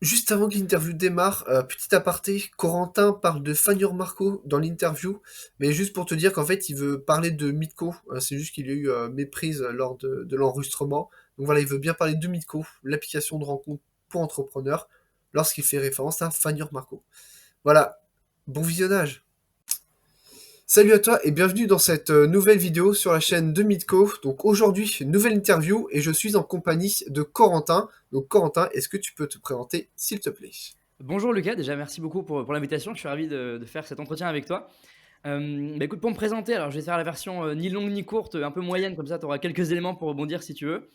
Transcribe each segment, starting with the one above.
Juste avant que l'interview démarre, petit aparté, Corentin parle de Fanny Marco dans l'interview, mais juste pour te dire qu'en fait, il veut parler de Mitko. C'est juste qu'il y a eu méprise lors de l'enregistrement. Donc voilà, il veut bien parler de Mitko, l'application de rencontre pour entrepreneurs, lorsqu'il fait référence à Fanny Marco. Voilà, bon visionnage. Salut à toi et bienvenue dans cette nouvelle vidéo sur la chaîne de Mitko. Donc aujourd'hui, une nouvelle interview et je suis en compagnie de Corentin. Donc Corentin, est-ce que tu peux te présenter s'il te plaît? Bonjour Lucas, déjà merci beaucoup pour l'invitation, je suis ravi de faire cet entretien avec toi. Écoute, pour me présenter, alors je vais faire la version ni longue ni courte, un peu moyenne, comme ça tu auras quelques éléments pour rebondir si tu veux.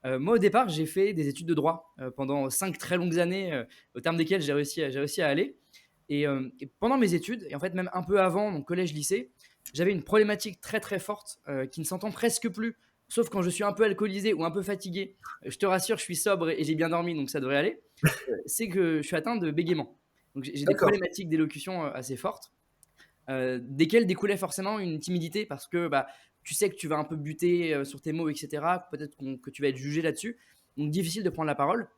Moi au départ j'ai fait des études de droit pendant 5 très longues années, au terme desquelles j'ai réussi à aller. Et pendant mes études, et en fait même un peu avant, mon collège-lycée, j'avais une problématique très très forte qui ne s'entend presque plus, sauf quand je suis un peu alcoolisé ou un peu fatigué. Je te rassure, je suis sobre et j'ai bien dormi, donc ça devrait aller. C'est que je suis atteint de bégaiement. Donc j'ai des D'accord. problématiques d'élocution assez fortes, desquelles découlait forcément une timidité parce que bah, tu sais que tu vas un peu buter sur tes mots, etc. Peut-être que tu vas être jugé là-dessus. Donc difficile de prendre la parole.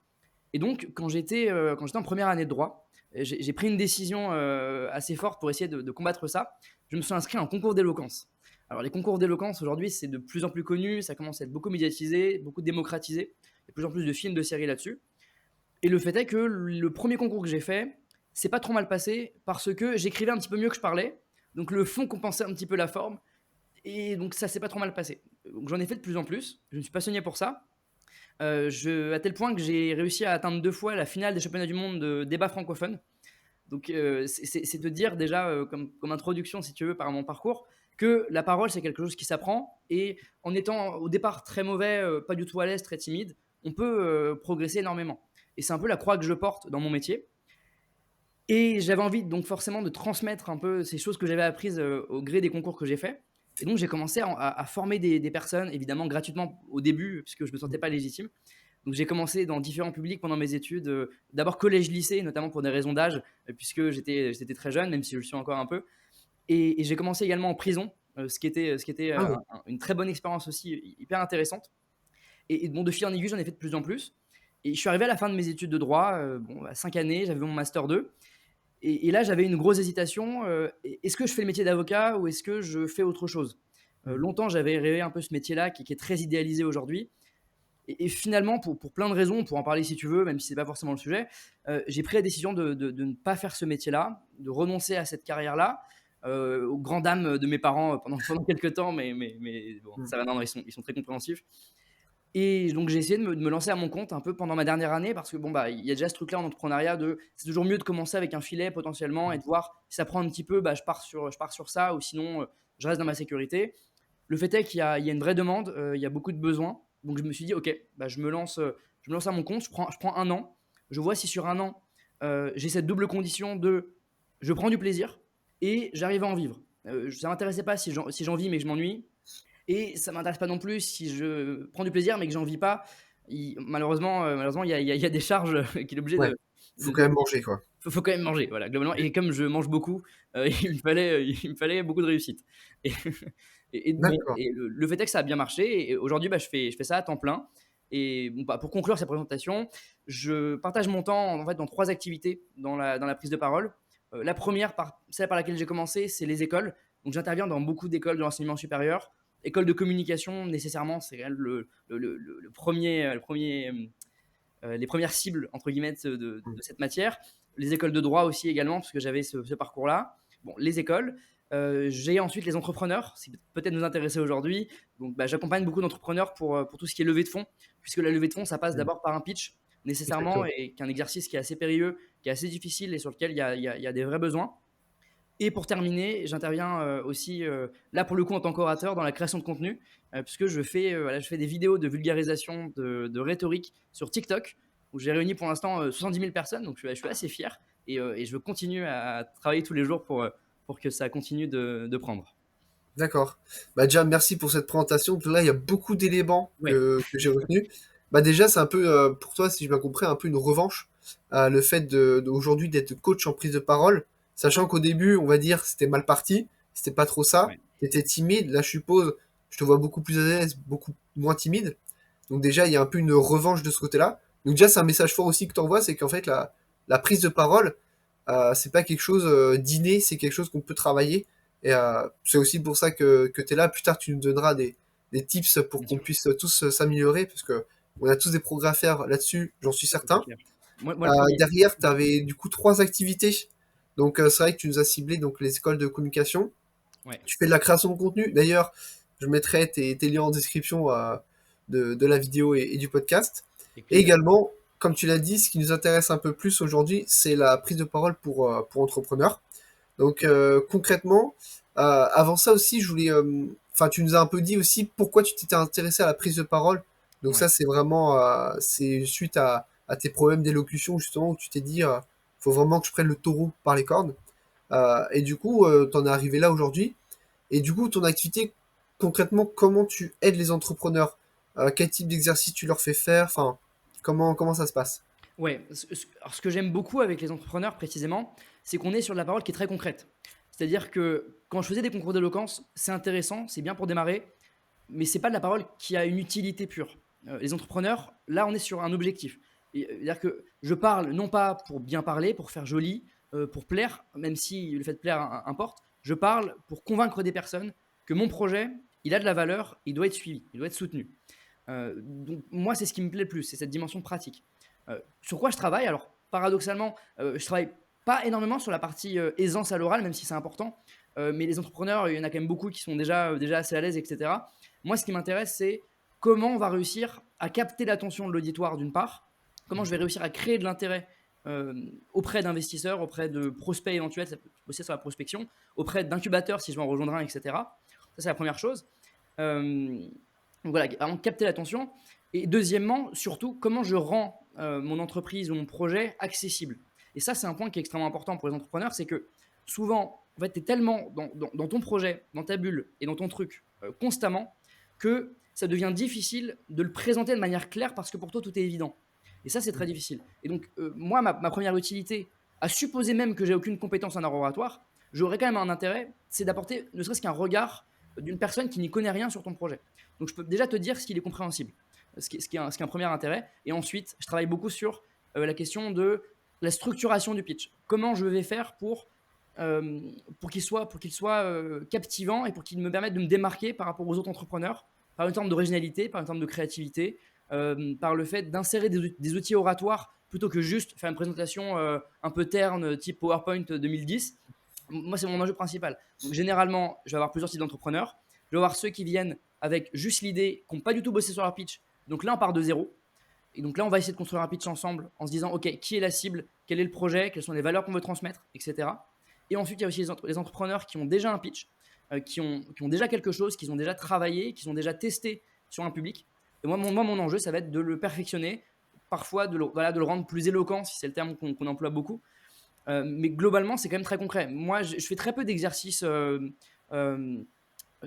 Et donc quand j'étais en première année de droit, j'ai pris une décision assez forte pour essayer de combattre ça. Je me suis inscrit à un concours d'éloquence. Alors les concours d'éloquence aujourd'hui c'est de plus en plus connu, ça commence à être beaucoup médiatisé, beaucoup démocratisé. Il y a de plus en plus de films, de séries là-dessus. Et le fait est que le premier concours que j'ai fait, c'est pas trop mal passé parce que j'écrivais un petit peu mieux que je parlais. Donc le fond compensait un petit peu la forme. Et donc ça s'est pas trop mal passé. Donc j'en ai fait de plus en plus. Je me suis passionné pour ça. À tel point que j'ai réussi à atteindre 2 fois la finale des championnats du monde de débat francophone. Donc c'est de dire déjà, comme introduction, si tu veux, par mon parcours, que la parole, c'est quelque chose qui s'apprend. Et en étant au départ très mauvais, pas du tout à l'aise, très timide, on peut progresser énormément. Et c'est un peu la croix que je porte dans mon métier. Et j'avais envie donc forcément de transmettre un peu ces choses que j'avais apprises au gré des concours que j'ai faits. Et donc j'ai commencé à former des personnes, évidemment gratuitement au début, puisque je ne me sentais pas légitime. Donc j'ai commencé dans différents publics pendant mes études, d'abord collège-lycée, notamment pour des raisons d'âge, puisque j'étais très jeune, même si je le suis encore un peu. Et j'ai commencé également en prison, ce qui était Ah oui. une très bonne expérience aussi, hyper intéressante. Et bon, de fil en aiguille, j'en ai fait de plus en plus. Et je suis arrivé à la fin de mes études de droit, 5 années, j'avais mon master 2. Et là, j'avais une grosse hésitation. Est-ce que je fais le métier d'avocat ou est-ce que je fais autre chose? Mhm. Longtemps, j'avais rêvé un peu ce métier-là qui est très idéalisé aujourd'hui. Et finalement, pour plein de raisons, on pourra en parler si tu veux, même si c'est pas forcément le sujet, j'ai pris la décision de ne pas faire ce métier-là, de renoncer à cette carrière-là, aux grandes dames de mes parents pendant quelques temps, mais bon, Mhm. ça va, non, non, ils sont très compréhensifs. Et donc j'ai essayé de me lancer à mon compte un peu pendant ma dernière année parce que bon, bah, il y a déjà ce truc-là en entrepreneuriat de c'est toujours mieux de commencer avec un filet potentiellement et de voir si ça prend un petit peu, bah, je pars sur ça ou sinon je reste dans ma sécurité. Le fait est qu'il y a une vraie demande, il y a beaucoup de besoins. Donc je me suis dit, ok, bah, je me lance à mon compte, je prends un an, je vois si sur un an, j'ai cette double condition de je prends du plaisir et j'arrive à en vivre. Ça ne m'intéressait pas si j'en vis mais que je m'ennuie. Et ça m'intéresse pas non plus si je prends du plaisir mais que j'en vis pas. Malheureusement, il y a des charges qu'il est obligé Ouais. Faut quand de même manger, quoi. faut quand même manger, voilà, globalement. Et comme je mange beaucoup, il me fallait beaucoup de réussite. Et, bon, D'accord. et le fait est que ça a bien marché. Et aujourd'hui, bah, je fais ça à temps plein. Et bon, bah, pour conclure cette présentation, je partage mon temps en fait dans 3 activités dans la prise de parole. La première, celle par laquelle j'ai commencé, c'est les écoles. Donc j'interviens dans beaucoup d'écoles de l'enseignement supérieur. École de communication, nécessairement, c'est quand même le premier, les premières cibles entre guillemets de Mhm. cette matière. Les écoles de droit aussi également, parce que j'avais ce parcours-là. Bon, les écoles. J'ai ensuite les entrepreneurs, qui peut-être nous intéresser aujourd'hui. Donc, bah, j'accompagne beaucoup d'entrepreneurs pour tout ce qui est levée de fonds, puisque la levée de fonds, ça passe Mhm. d'abord par un pitch, nécessairement, Exactement. et qu'un exercice qui est assez périlleux, qui est assez difficile et sur lequel il y a des vrais besoins. Et pour terminer, j'interviens aussi, là pour le coup en tant qu'orateur dans la création de contenu, puisque voilà, je fais des vidéos de vulgarisation de rhétorique sur TikTok, où j'ai réuni pour l'instant 70 000 personnes, donc je suis assez fier et je continue à travailler tous les jours pour que ça continue de prendre. D'accord. Bah déjà, merci pour cette présentation. Donc là, il y a beaucoup d'éléments Ouais. que j'ai retenus. Bah déjà, c'est un peu, pour toi, si j'ai bien compris, un peu une revanche. Le fait aujourd'hui d'être coach en prise de parole, sachant qu'au début, on va dire, c'était mal parti. C'était pas trop ça. Ouais. T'étais timide. Là, je suppose, je te vois beaucoup plus à l'aise, beaucoup moins timide. Donc déjà, il y a un peu une revanche de ce côté-là. Donc déjà, c'est un message fort aussi que tu envoies, c'est qu'en fait, la prise de parole, c'est pas quelque chose d'inné, c'est quelque chose qu'on peut travailler. Et c'est aussi pour ça que tu es là. Plus tard, tu nous donneras des tips pour Bien qu'on sûr, puisse tous s'améliorer, parce que on a tous des progrès à faire là-dessus, j'en suis ça c'est certain. clair. Moi le premier. Derrière, tu avais du coup 3 activités. Donc c'est vrai que tu nous as ciblé donc les écoles de communication. Ouais, Tu fais de la création de contenu. D'ailleurs, je mettrai tes liens en description de la vidéo et du podcast. avec Et plaisir. également, comme tu l'as dit, ce qui nous intéresse un peu plus aujourd'hui, c'est la prise de parole pour entrepreneurs. Donc concrètement, avant ça aussi, je voulais, enfin, tu nous as un peu dit aussi pourquoi tu t'étais intéressé à la prise de parole. Donc Ouais. ça, c'est vraiment, c'est suite à tes problèmes d'élocution justement où tu t'es dit, faut vraiment que je prenne le taureau par les cornes. Et du coup, t'en es arrivé là aujourd'hui. Et du coup, ton activité, concrètement, comment tu aides les entrepreneurs? Quel type d'exercice tu leur fais faire? Enfin, comment ça se passe? Ouais, alors ce que j'aime beaucoup avec les entrepreneurs précisément, c'est qu'on est sur de la parole qui est très concrète. C'est-à-dire que quand je faisais des concours d'éloquence, c'est intéressant, c'est bien pour démarrer, mais c'est pas de la parole qui a une utilité pure. Les entrepreneurs, là, on est sur un objectif. C'est-à-dire que je parle non pas pour bien parler, pour faire joli, pour plaire, même si le fait de plaire importe. Je parle pour convaincre des personnes que mon projet, il a de la valeur, il doit être suivi, il doit être soutenu. Donc moi, c'est ce qui me plaît le plus, c'est cette dimension pratique. Sur quoi je travaille? Alors, paradoxalement, je travaille pas énormément sur la partie aisance à l'oral, même si c'est important. Mais les entrepreneurs, il y en a quand même beaucoup qui sont déjà assez à l'aise, etc. Moi, ce qui m'intéresse, c'est comment on va réussir à capter l'attention de l'auditoire, d'une part, comment je vais réussir à créer de l'intérêt euh, auprès d'investisseurs, auprès de prospects éventuels, ça peut bosser sur la prospection, auprès d'incubateurs si je m'en rejoindrai un, etc. Ça, c'est la première chose. Euh, donc voilà, vraiment capter l'attention. Et deuxièmement, surtout, comment je rends mon entreprise ou mon projet accessible. Et ça, c'est un point qui est extrêmement important pour les entrepreneurs, c'est que souvent, en fait, tu es tellement dans ton projet, dans ta bulle et dans ton truc constamment que ça devient difficile de le présenter de manière claire parce que pour toi, tout est évident. Et ça, c'est très difficile. Et donc, moi, ma première utilité, à supposer même que j'ai aucune compétence en art oratoire, j'aurais quand même un intérêt, c'est d'apporter ne serait-ce qu'un regard d'une personne qui n'y connaît rien sur ton projet. Donc, je peux déjà te dire s'il est compréhensible, ce qui est un premier intérêt. Et ensuite, je travaille beaucoup sur la question de la structuration du pitch. Comment je vais faire euh, pour qu'il soit captivant et pour qu'il me permette de me démarquer par rapport aux autres entrepreneurs, par une forme d'originalité, par une forme de créativité, par le fait d'insérer des outils oratoires plutôt que juste faire une présentation un peu terne type PowerPoint 2010. Moi, c'est mon enjeu principal. Donc, généralement, je vais avoir plusieurs types d'entrepreneurs. Je vais avoir ceux qui viennent avec juste l'idée, qui n'ont pas du tout bossé sur leur pitch. Donc là, on part de zéro. Et donc là, on va essayer de construire un pitch ensemble en se disant, OK, qui est la cible, quel est le projet, quelles sont les valeurs qu'on veut transmettre, etc. Et ensuite, il y a aussi les entrepreneurs qui ont déjà un pitch, qui ont déjà quelque chose, qui ont déjà travaillé, qui ont déjà testé sur un public. Et mon enjeu, ça va être de le perfectionner, parfois voilà, de le rendre plus éloquent, si c'est le terme qu'on emploie beaucoup. Mais globalement, c'est quand même très concret. Moi, je fais très peu d'exercices, euh,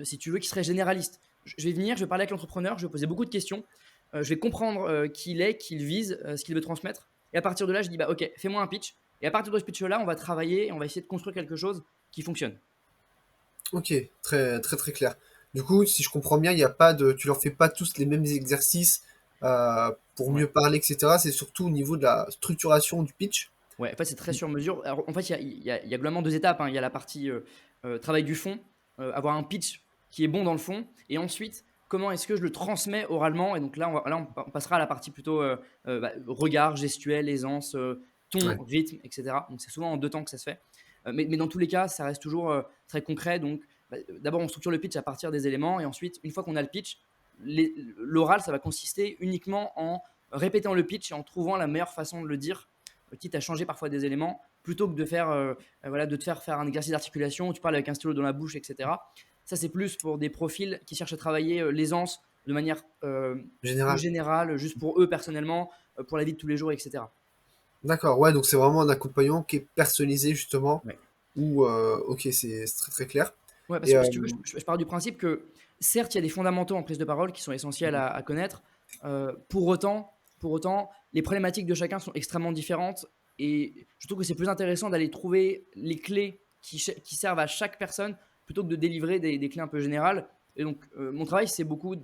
si tu veux, qui seraient généralistes. Je vais venir, je vais parler avec l'entrepreneur, je vais poser beaucoup de questions, je vais comprendre qui il est, qui il vise, ce qu'il veut transmettre. Et à partir de là, je dis, bah, ok, fais-moi un pitch. Et à partir de ce pitch-là, on va travailler et on va essayer de construire quelque chose qui fonctionne. Ok, très très très clair. Du coup, si je comprends bien, il y a pas de, tu leur fais pas tous les mêmes exercices pour Ouais. mieux parler, etc. C'est surtout au niveau de la structuration du pitch. Ouais, en fait, c'est très sur mesure. Alors, en fait, il y a globalement deux étapes, hein. Il y a la partie travail du fond, avoir un pitch qui est bon dans le fond, et ensuite, comment est-ce que je le transmets oralement. Et donc là, on passera à la partie plutôt regard, gestuel, aisance, ton, Ouais. rythme, etc. Donc c'est souvent en deux temps que ça se fait. Mais dans tous les cas, ça reste toujours très concret. Donc d'abord, on structure le pitch à partir des éléments, et ensuite, une fois qu'on a le pitch, l'oral, ça va consister uniquement en répétant le pitch et en trouvant la meilleure façon de le dire, quitte à changer parfois des éléments, plutôt que de voilà, de te faire un exercice d'articulation où tu parles avec un stylo dans la bouche, etc. Ça, c'est plus pour des profils qui cherchent à travailler l'aisance de manière plus Général. générale, juste pour eux personnellement, pour la vie de tous les jours, etc. D'accord, ouais, donc c'est vraiment un accompagnement qui est personnalisé justement, Ouais. ou ok, c'est très très clair. Ouais, parce Et que si tu veux, je pars du principe que certes, il y a des fondamentaux en prise de parole qui sont essentiels à connaître. Pour autant, les problématiques de chacun sont extrêmement différentes et je trouve que c'est plus intéressant d'aller trouver les clés qui servent à chaque personne plutôt que de délivrer des clés un peu générales. Et donc, mon travail, c'est beaucoup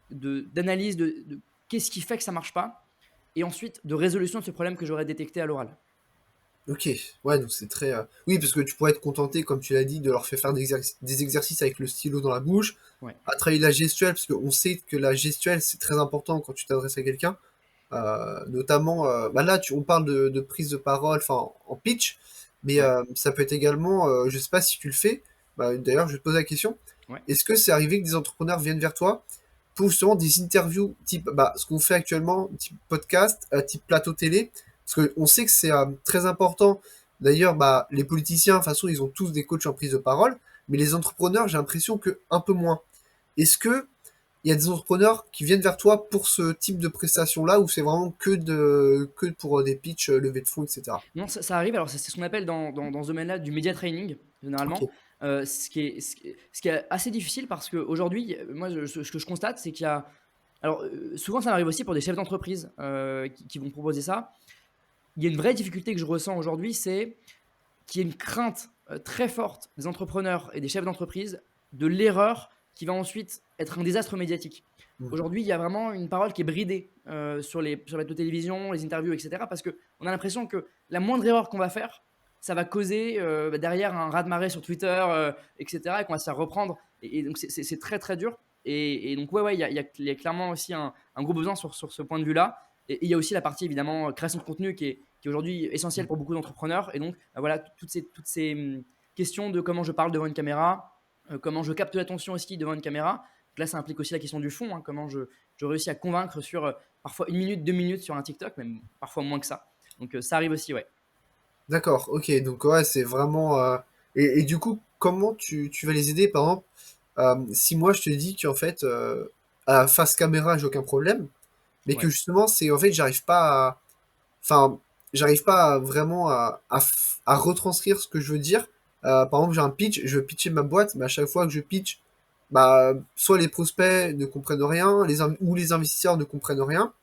d'analyse de qu'est-ce qui fait que ça marche pas, et ensuite de résolution de ce problème que j'aurais détecté à l'oral. OK. Ouais, donc c'est très, oui, parce que tu pourrais te contenter, comme tu l'as dit, de leur faire des exercices avec le stylo dans la bouche, Ouais, à travailler la gestuelle, parce qu'on sait que la gestuelle, c'est très important quand tu t'adresses à quelqu'un. Notamment, bah, là, on parle de prise de parole, enfin, en pitch, mais ouais, ça peut être également, je sais pas si tu le fais, bah, d'ailleurs, je vais te poser la question. ouais. Est-ce que c'est arrivé que des entrepreneurs viennent vers toi pour justement des interviews type, bah, ce qu'on fait actuellement, type podcast, type plateau télé? Parce qu'on sait que c'est très important. D'ailleurs, bah, les politiciens, de toute façon, ils ont tous des coachs en prise de parole, mais les entrepreneurs, j'ai l'impression que un peu moins. Est-ce que il y a des entrepreneurs qui viennent vers toi pour ce type de prestation-là, ou c'est vraiment que pour des pitchs, levée de fonds, etc. Non, ça arrive. Alors, c'est ce qu'on appelle dans ce domaine-là du media training, Ok. généralement. Ce qui est assez difficile parce qu'aujourd'hui, moi, ce que je constate, c'est qu'il y a. Alors, souvent, ça arrive aussi pour des chefs d'entreprise qui vont proposer ça. Il y a une vraie difficulté que je ressens aujourd'hui, c'est qu'il y a une crainte très forte des entrepreneurs et des chefs d'entreprise de l'erreur qui va ensuite être un désastre médiatique. Mhm. Aujourd'hui, il y a vraiment une parole qui est bridée sur la télévision, les interviews, etc. Parce qu'on a l'impression que la moindre erreur qu'on va faire, ça va causer derrière un raz-de-marée sur Twitter, etc. Et qu'on va se faire reprendre. Et donc, c'est très, très dur. Et donc, ouais, il y a clairement aussi un gros besoin sur ce point de vue-là. Et il y a aussi la partie, évidemment, création de contenu qui est aujourd'hui essentielle pour beaucoup d'entrepreneurs. Et donc, voilà, toutes ces questions de comment je parle devant une caméra, comment je capte l'attention aussi devant une caméra. Donc là, ça implique aussi la question du fond, hein, comment je réussis à convaincre sur parfois 1 minute, 2 minutes sur un TikTok, même parfois moins que ça. Donc, ça arrive aussi, ouais. D'accord, ok, donc ouais, c'est vraiment... et du coup, comment tu vas les aider, par exemple, si moi je te dis qu'en fait, à face caméra, j'ai aucun problème, mais que Ouais. justement, c'est en fait, j'arrive pas à... Enfin, j'arrive pas vraiment à retranscrire ce que je veux dire. Par exemple, j'ai un pitch, je veux pitcher ma boîte, mais à chaque fois que je pitch, bah, soit les prospects ne comprennent rien, ou les investisseurs ne comprennent rien.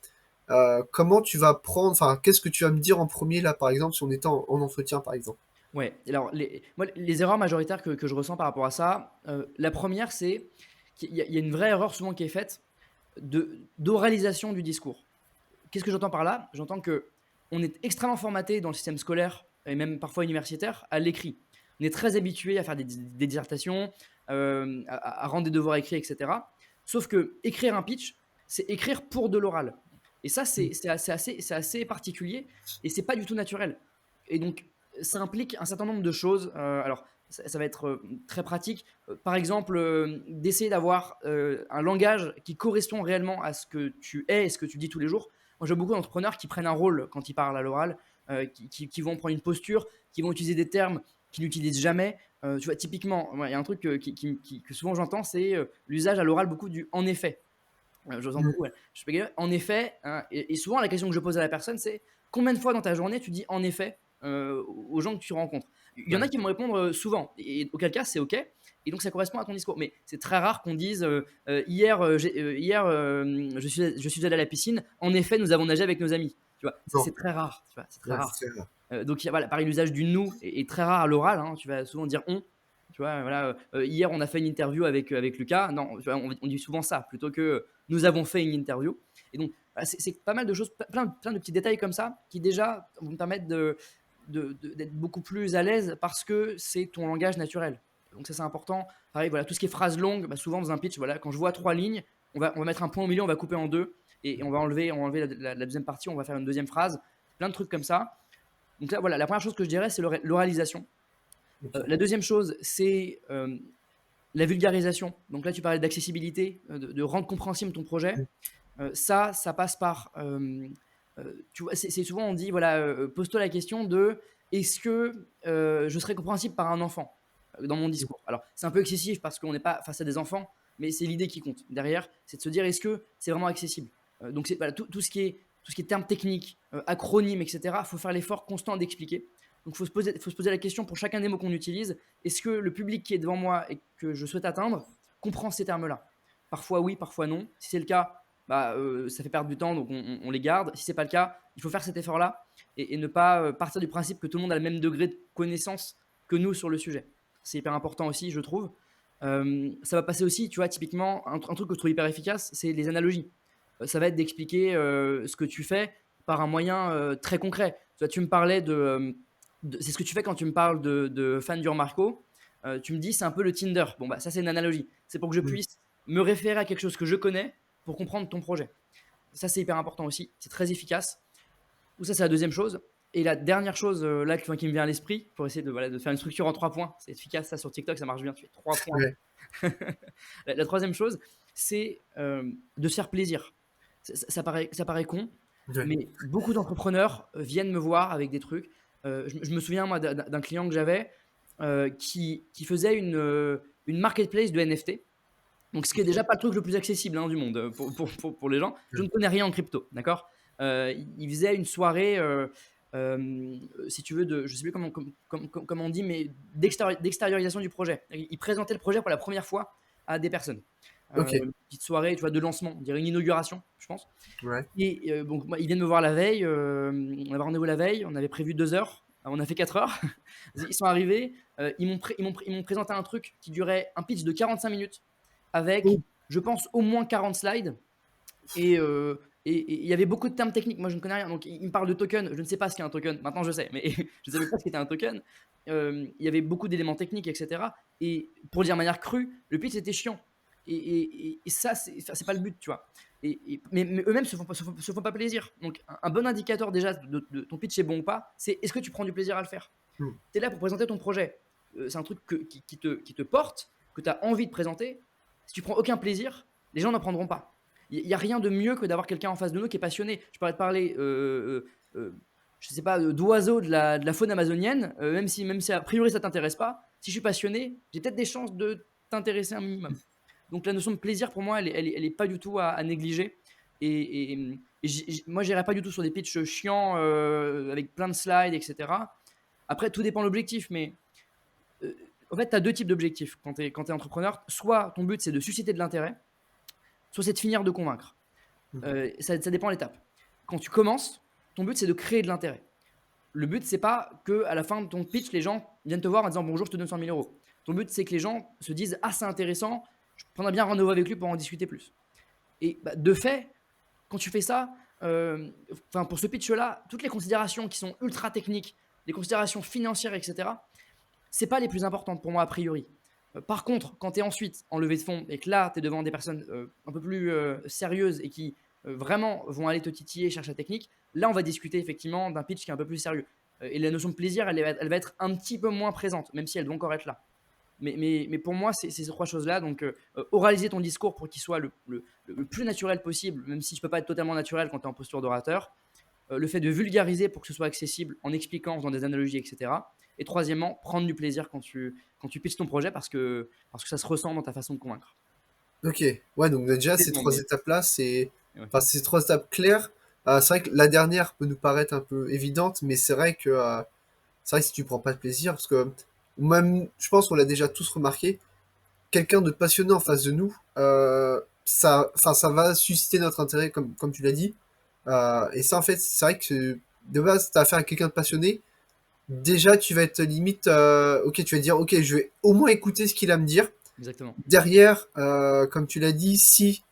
Comment tu vas prendre, enfin, qu'est-ce que tu vas me dire en premier, là, par exemple, si on était en entretien, par exemple? Ouais, alors moi, les erreurs majoritaires que je ressens par rapport à ça, la première, c'est qu'il y a une vraie erreur souvent qui est faite d'oralisation du discours. Qu'est-ce que j'entends par là? J'entends que on est extrêmement formaté dans le système scolaire et même parfois universitaire à l'écrit. On est très habitué à faire des dissertations, à rendre des devoirs écrits, etc. Sauf que écrire un pitch, c'est écrire pour de l'oral. Et ça, c'est assez particulier et c'est pas du tout naturel. Et donc, ça implique un certain nombre de choses. Alors, ça va être très pratique. Par exemple, d'essayer d'avoir un langage qui correspond réellement à ce que tu es et ce que tu dis tous les jours. Moi, je vois beaucoup d'entrepreneurs qui prennent un rôle quand ils parlent à l'oral, qui vont prendre une posture, qui vont utiliser des termes qu'ils n'utilisent jamais. Tu vois, typiquement, il y a un truc que souvent j'entends, c'est l'usage à l'oral beaucoup du en effet. J'entends Mm. beaucoup, ouais. Je fais en effet, hein, et souvent la question que je pose à la personne, c'est combien de fois dans ta journée tu dis en effet aux gens que tu rencontres. Il y en a Ouais. qui vont répondre souvent, et auquel cas c'est ok, et donc ça correspond à ton discours. Mais c'est très rare qu'on dise hier, je suis allé à la piscine, en effet nous avons nagé avec nos amis. Tu vois, c'est Non. très rare, tu vois, c'est très Ouais, rare. c'est vrai. Donc voilà, pareil, l'usage du nous est très rare à l'oral, hein. Tu vas souvent dire on. Tu vois, voilà, hier on a fait une interview avec Lucas. Non, tu vois, on dit souvent ça plutôt que nous avons fait une interview. Et donc, voilà, c'est pas mal de choses, plein de petits détails comme ça qui déjà vont me permettre d'être beaucoup plus à l'aise parce que c'est ton langage naturel. Donc ça c'est important. Pareil, voilà, tout ce qui est phrase longue, bah, souvent dans un pitch, voilà, quand je vois 3 lignes, on va mettre un point au milieu, on va couper en deux et on va enlever la deuxième partie, on va faire une deuxième phrase. Plein de trucs comme ça. Donc là, voilà, la première chose que je dirais, c'est l'oralisation. Ok. La deuxième chose, c'est la vulgarisation. Donc là, tu parlais d'accessibilité, de rendre compréhensible ton projet. Mm. Ça passe par, tu vois, c'est souvent on dit, voilà, pose-toi la question de est-ce que je serais compréhensible par un enfant dans mon discours. Alors, c'est un peu excessif parce qu'on n'est pas face à des enfants, mais c'est l'idée qui compte. Derrière, c'est de se dire est-ce que c'est vraiment accessible. Donc, c'est voilà, tout ce qui est termes techniques, acronymes, etc. Il faut faire l'effort constant d'expliquer. Donc, il faut se poser la question pour chacun des mots qu'on utilise est-ce que le public qui est devant moi et que je souhaite atteindre comprend ces termes-là. Parfois oui, parfois non. Si c'est le cas, bah, ça fait perdre du temps, donc on les garde. Si c'est pas le cas, il faut faire cet effort-là et ne pas partir du principe que tout le monde a le même degré de connaissance que nous sur le sujet. C'est hyper important aussi, je trouve. Ça va passer aussi, tu vois, typiquement, un truc que je trouve hyper efficace, c'est les analogies. Ça va être d'expliquer ce que tu fais par un moyen très concret. Tu vois, tu me parlais c'est ce que tu fais quand tu me parles de Fan Dur Marco. Tu me dis, c'est un peu le Tinder. Bon, bah, ça, c'est une analogie. C'est pour que je Mmh. puisse me référer à quelque chose que je connais pour comprendre ton projet. Ça, c'est hyper important aussi. C'est très efficace. Ou ça, c'est la deuxième chose. Et la dernière chose là qui me vient à l'esprit, pour essayer voilà, de faire une structure en 3 points, c'est efficace, ça sur TikTok, ça marche bien, tu fais 3 points. Ouais, La troisième chose, c'est de se faire plaisir. Ça paraît con, ouais. mais beaucoup d'entrepreneurs viennent me voir avec des trucs. Je me souviens, moi, d'un client que j'avais qui faisait une marketplace de NFT. Donc, ce qui est déjà OK. pas le truc le plus accessible du monde pour les gens. Je Mmh. ne connais rien en crypto, d'accord. Il faisait une soirée, si tu veux, je sais plus comment on dit, mais d'extériorisation du projet. Il présentait le projet pour la première fois à des personnes. OK. Une petite soirée, tu vois, de lancement, on dirait une inauguration, je pense. Ouais. Et donc, ils viennent me voir la veille. On avait rendez-vous la veille. On avait prévu 2 heures. On a fait 4 heures. Ils sont arrivés. Ils m'ont présenté un truc qui durait un pitch de 45 minutes avec, Oh! je pense, au moins 40 slides. Et il y avait beaucoup de termes techniques. Moi, je ne connais rien. Donc, il me parle de token. Je ne sais pas ce qu'est un token. Maintenant, je sais, mais je ne savais pas ce qu'était un token. Il y avait beaucoup d'éléments techniques, etc. Et pour le dire de manière crue, le pitch était chiant. Et ça, c'est pas le but, tu vois. Mais eux-mêmes se font pas plaisir. Donc, un bon indicateur déjà de ton pitch est bon ou pas, c'est est-ce que tu prends du plaisir à le faire. Mmh. Tu es là pour présenter ton projet. C'est un truc qui te porte, que tu as envie de présenter. Si tu prends aucun plaisir, les gens n'en prendront pas. Il n'y a rien de mieux que d'avoir quelqu'un en face de nous qui est passionné. Je pourrais te parler, je sais pas, d'oiseaux de la faune amazonienne, même si a priori ça t'intéresse pas. Si je suis passionné, j'ai peut-être des chances de t'intéresser un minimum. Donc la notion de plaisir pour moi, elle est pas du tout à négliger. Et moi, j'irai pas du tout sur des pitchs chiants avec plein de slides, etc. Après, tout dépend de l'objectif, mais en fait, tu as deux types d'objectifs quand tu es entrepreneur. Soit ton but, c'est de susciter de l'intérêt, soit c'est de finir de convaincre. Mmh. Ça dépend de l'étape. Quand tu commences, ton but, c'est de créer de l'intérêt. Le but, c'est pas que à la fin de ton pitch, les gens viennent te voir en disant bonjour, je te donne 100 000 euros. Ton but, c'est que les gens se disent ah, c'est intéressant, je prendrais bien rendez-vous avec lui pour en discuter plus. Et bah, de fait, quand tu fais ça, pour ce pitch-là, toutes les considérations qui sont ultra techniques, les considérations financières, etc., c'est pas les plus importantes pour moi a priori. Par contre, quand tu es ensuite en levée de fonds et que là, tu es devant des personnes un peu plus sérieuses et qui vraiment vont aller te titiller, chercher la technique, là, on va discuter effectivement d'un pitch qui est un peu plus sérieux. Et la notion de plaisir, elle va être un petit peu moins présente, même si elle doit encore être là. Mais pour moi, c'est ces 3 choses-là. Donc, oraliser ton discours pour qu'il soit le plus naturel possible, même si je ne peux pas être totalement naturel quand tu es en posture d'orateur. Le fait de vulgariser pour que ce soit accessible en expliquant, en faisant des analogies, etc. Et troisièmement, prendre du plaisir quand tu pitches ton projet parce que ça se ressent dans ta façon de convaincre. OK. Ouais, donc déjà C'est ces long, 3 étapes-là, ouais. enfin, ces 3 étapes claires. C'est vrai que la dernière peut nous paraître un peu évidente, mais c'est vrai que si tu prends pas de plaisir, parce que même, je pense qu'on l'a déjà tous remarqué, quelqu'un de passionné en face de nous, ça va susciter notre intérêt, comme tu l'as dit. Et ça, en fait, c'est vrai que de base, tu as affaire à quelqu'un de passionné. Déjà, tu vas être limite, ok, tu vas dire, ok, je vais au moins écouter ce qu'il a à me dire. Exactement. Derrière, comme tu l'as dit, si